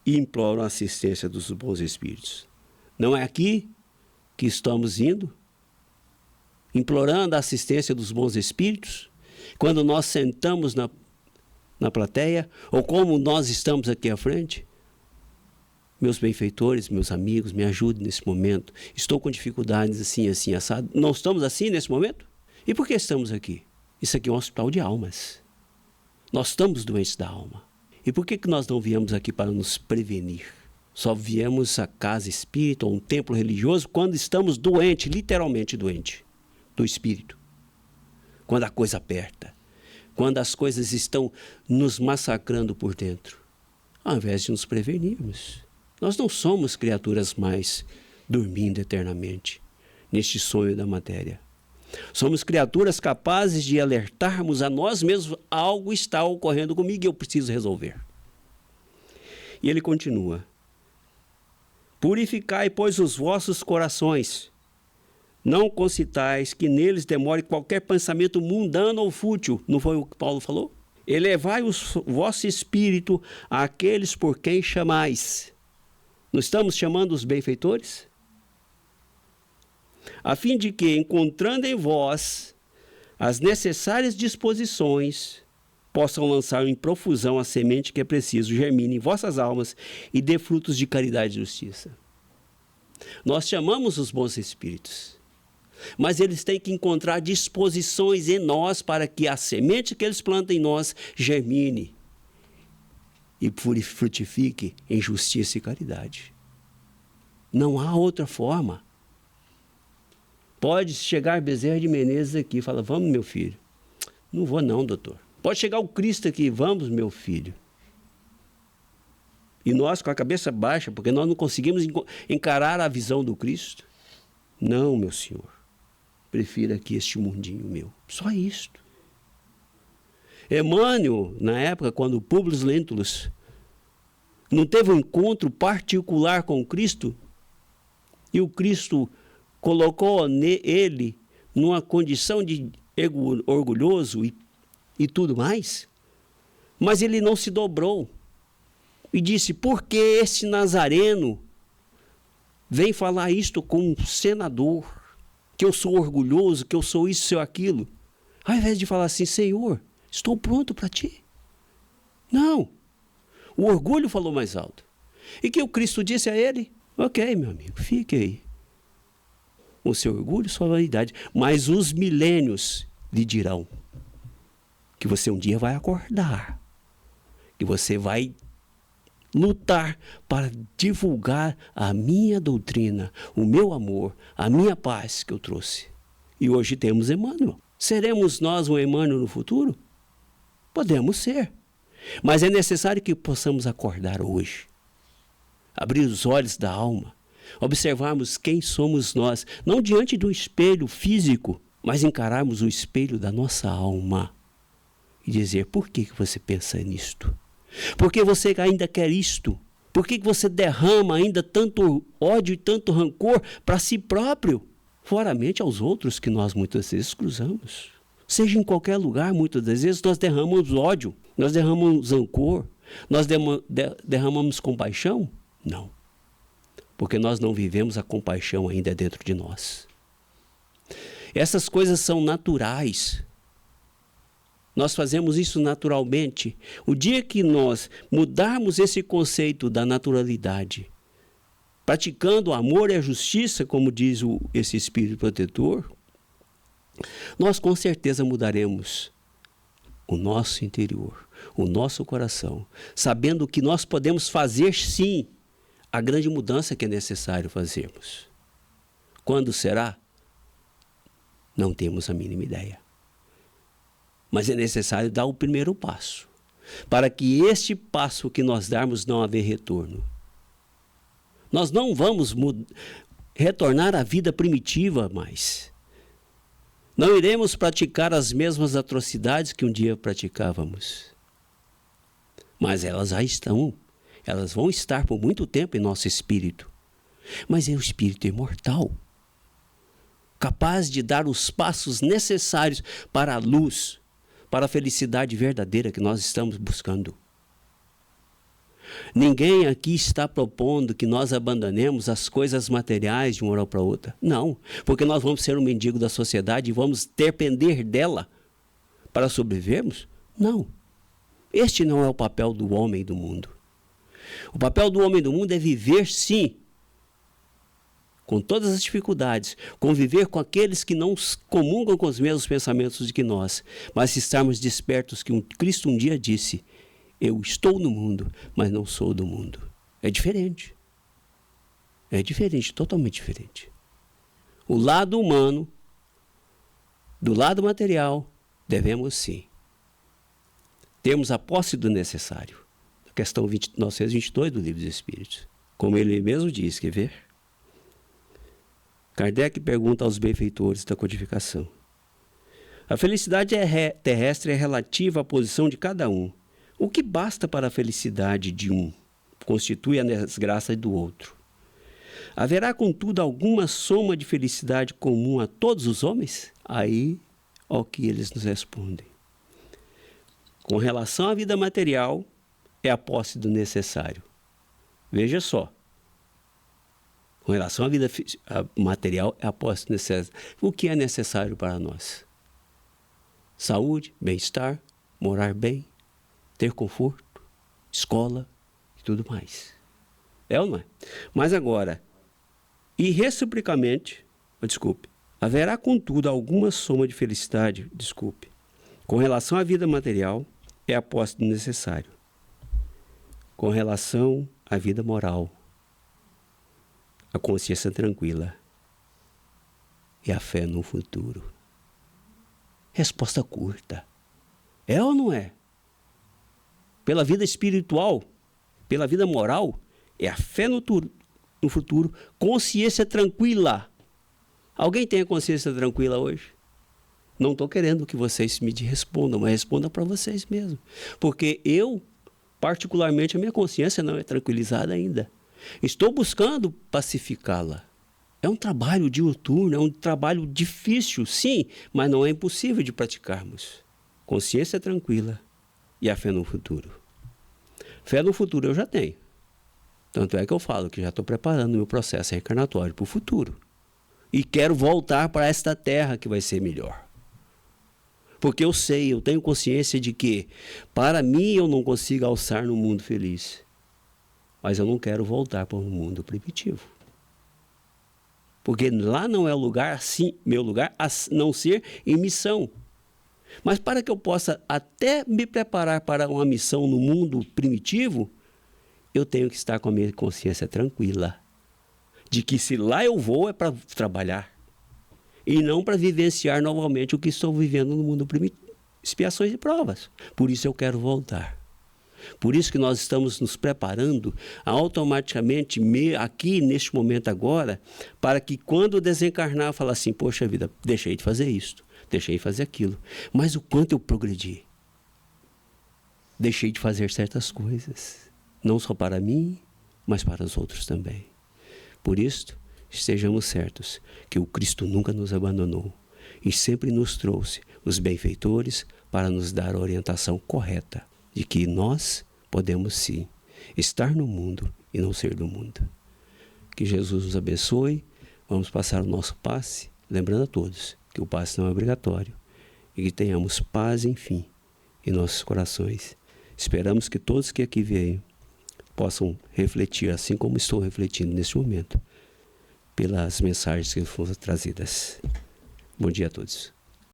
Speaker 6: e imploram a assistência dos bons espíritos. Não é aqui que estamos indo? Implorando a assistência dos bons espíritos? Quando nós sentamos na plateia? Ou como nós estamos aqui à frente? Meus benfeitores, meus amigos, me ajudem nesse momento. Estou com dificuldades assim, assim, assado. Não estamos assim nesse momento? E por que estamos aqui? Isso aqui é um hospital de almas. Nós estamos doentes da alma. E por que nós não viemos aqui para nos prevenir? Só viemos à casa espírita ou um templo religioso quando estamos doentes, literalmente doentes, do espírito. Quando a coisa aperta. Quando as coisas estão nos massacrando por dentro. Ao invés de nos prevenirmos. Nós não somos criaturas mais dormindo eternamente neste sonho da matéria. Somos criaturas capazes de alertarmos a nós mesmos, algo está ocorrendo comigo e eu preciso resolver. E ele continua. Purificai, pois, os vossos corações. Não concitais que neles demore qualquer pensamento mundano ou fútil. Não foi o que Paulo falou? Elevai o vosso espírito àqueles por quem chamais. Não estamos chamando os benfeitores? A fim de que, encontrando em vós as necessárias disposições, possam lançar em profusão a semente que é preciso, germine em vossas almas e dê frutos de caridade e justiça. Nós chamamos os bons espíritos, mas eles têm que encontrar disposições em nós para que a semente que eles plantam em nós germine e frutifique em justiça e caridade. Não há outra forma. Pode chegar Bezerra de Menezes aqui e falar, vamos, meu filho. Não vou não, doutor. Pode chegar o Cristo aqui, vamos, meu filho. E nós com a cabeça baixa, porque nós não conseguimos encarar a visão do Cristo. Não, meu senhor. Prefiro aqui este mundinho meu. Só isto. Emmanuel, na época, quando Públio Lentulus não teve um encontro particular com Cristo, e o Cristo colocou ele numa condição de orgulhoso e tudo mais, mas ele não se dobrou e disse, por que esse Nazareno vem falar isto com um senador, que eu sou orgulhoso, que eu sou isso, sou aquilo, ao invés de falar assim, Senhor, estou pronto para ti. Não, o orgulho falou mais alto. E que o Cristo disse a ele, ok, meu amigo, fique aí. O seu orgulho, sua vaidade. Mas os milênios lhe dirão que você um dia vai acordar, que você vai lutar para divulgar a minha doutrina, o meu amor, a minha paz que eu trouxe. E hoje temos Emmanuel. Seremos nós um Emmanuel no futuro? Podemos ser. Mas é necessário que possamos acordar hoje. Abrir os olhos da alma. Observarmos quem somos nós. Não diante do espelho físico, mas encararmos o espelho da nossa alma. E dizer, por que você pensa nisto? Por que você ainda quer isto? Por que você derrama ainda tanto ódio e tanto rancor para si próprio? Fora a mente aos outros que nós muitas vezes cruzamos. Seja em qualquer lugar, muitas das vezes nós derramamos ódio, nós derramamos rancor, nós derramamos compaixão? Não. Porque nós não vivemos a compaixão ainda dentro de nós. Essas coisas são naturais. Nós fazemos isso naturalmente. O dia que nós mudarmos esse conceito da naturalidade, praticando o amor e a justiça, como diz esse Espírito protetor, nós com certeza mudaremos o nosso interior, o nosso coração, sabendo que nós podemos fazer sim a grande mudança que é necessário fazermos. Quando será? Não temos a mínima ideia. Mas é necessário dar o primeiro passo, para que este passo que nós darmos não haver retorno. Nós não vamos retornar à vida primitiva mais. Não iremos praticar as mesmas atrocidades que um dia praticávamos. Mas elas já estão. Elas vão estar por muito tempo em nosso espírito. Mas é o espírito imortal, capaz de dar os passos necessários para a luz, para a felicidade verdadeira que nós estamos buscando. Ninguém aqui está propondo que nós abandonemos as coisas materiais de uma hora para outra. Não, porque nós vamos ser um mendigo da sociedade e vamos depender dela para sobrevivermos? Não. Este não é o papel do homem do mundo. O papel do homem do mundo é viver, sim, com todas as dificuldades, conviver com aqueles que não comungam com os mesmos pensamentos que nós, mas estarmos despertos que Cristo um dia disse: eu estou no mundo, mas não sou do mundo. É diferente. É diferente, totalmente diferente. O lado humano, do lado material, devemos sim termos a posse do necessário. A questão 922 do Livro dos Espíritos. Como ele mesmo diz, quer ver? Kardec pergunta aos benfeitores da codificação. A felicidade terrestre é relativa à posição de cada um. O que basta para a felicidade de um constitui a desgraça do outro. Haverá, contudo, alguma soma de felicidade comum a todos os homens? Aí, ó que eles nos respondem. Com relação à vida material, é a posse do necessário. Veja só. Com relação à vida material, é a posse do necessário. O que é necessário para nós? Saúde, bem-estar, morar bem, ter conforto, escola e tudo mais. É ou não é? Mas agora, e reciprocamente, haverá contudo alguma soma de felicidade, com relação à vida material, é a posse do necessário. Com relação à vida moral, a consciência tranquila e a fé no futuro. Resposta curta. É ou não é? Pela vida espiritual, pela vida moral, é a fé no futuro, consciência tranquila. Alguém tem a consciência tranquila hoje? Não estou querendo que vocês me respondam, mas respondam para vocês mesmos. Porque eu, particularmente, a minha consciência não é tranquilizada ainda. Estou buscando pacificá-la. É um trabalho diuturno, é um trabalho difícil, sim, mas não é impossível de praticarmos. Consciência tranquila e a fé no futuro. Fé no futuro eu já tenho. Tanto é que eu falo que já estou preparando o meu processo reencarnatório para o futuro. E quero voltar para esta terra que vai ser melhor. Porque eu sei, eu tenho consciência de que, para mim, eu não consigo alçar no mundo feliz. Mas eu não quero voltar para um mundo primitivo. Porque lá não é o lugar, assim, meu lugar, a não ser em missão. Mas para que eu possa até me preparar para uma missão no mundo primitivo, eu tenho que estar com a minha consciência tranquila. De que se lá eu vou é para trabalhar. e não para vivenciar novamente o que estou vivendo no mundo primitivo, expiações e provas. Por isso eu quero voltar. Por isso que nós estamos nos preparando automaticamente, aqui neste momento agora, para que quando desencarnar, falar assim, poxa vida, deixei de fazer isto, deixei de fazer aquilo. Mas o quanto eu progredi. Deixei de fazer certas coisas, não só para mim, mas para os outros também. Por isso, estejamos certos que o Cristo nunca nos abandonou e sempre nos trouxe os benfeitores para nos dar a orientação correta de que nós podemos sim estar no mundo e não ser do mundo. Que Jesus nos abençoe. Vamos passar o nosso passe, lembrando a todos que o passe não é obrigatório e que tenhamos paz, enfim, em nossos corações. Esperamos que todos que aqui veio possam refletir, assim como estou refletindo neste momento, pelas mensagens que foram trazidas. Bom dia a todos.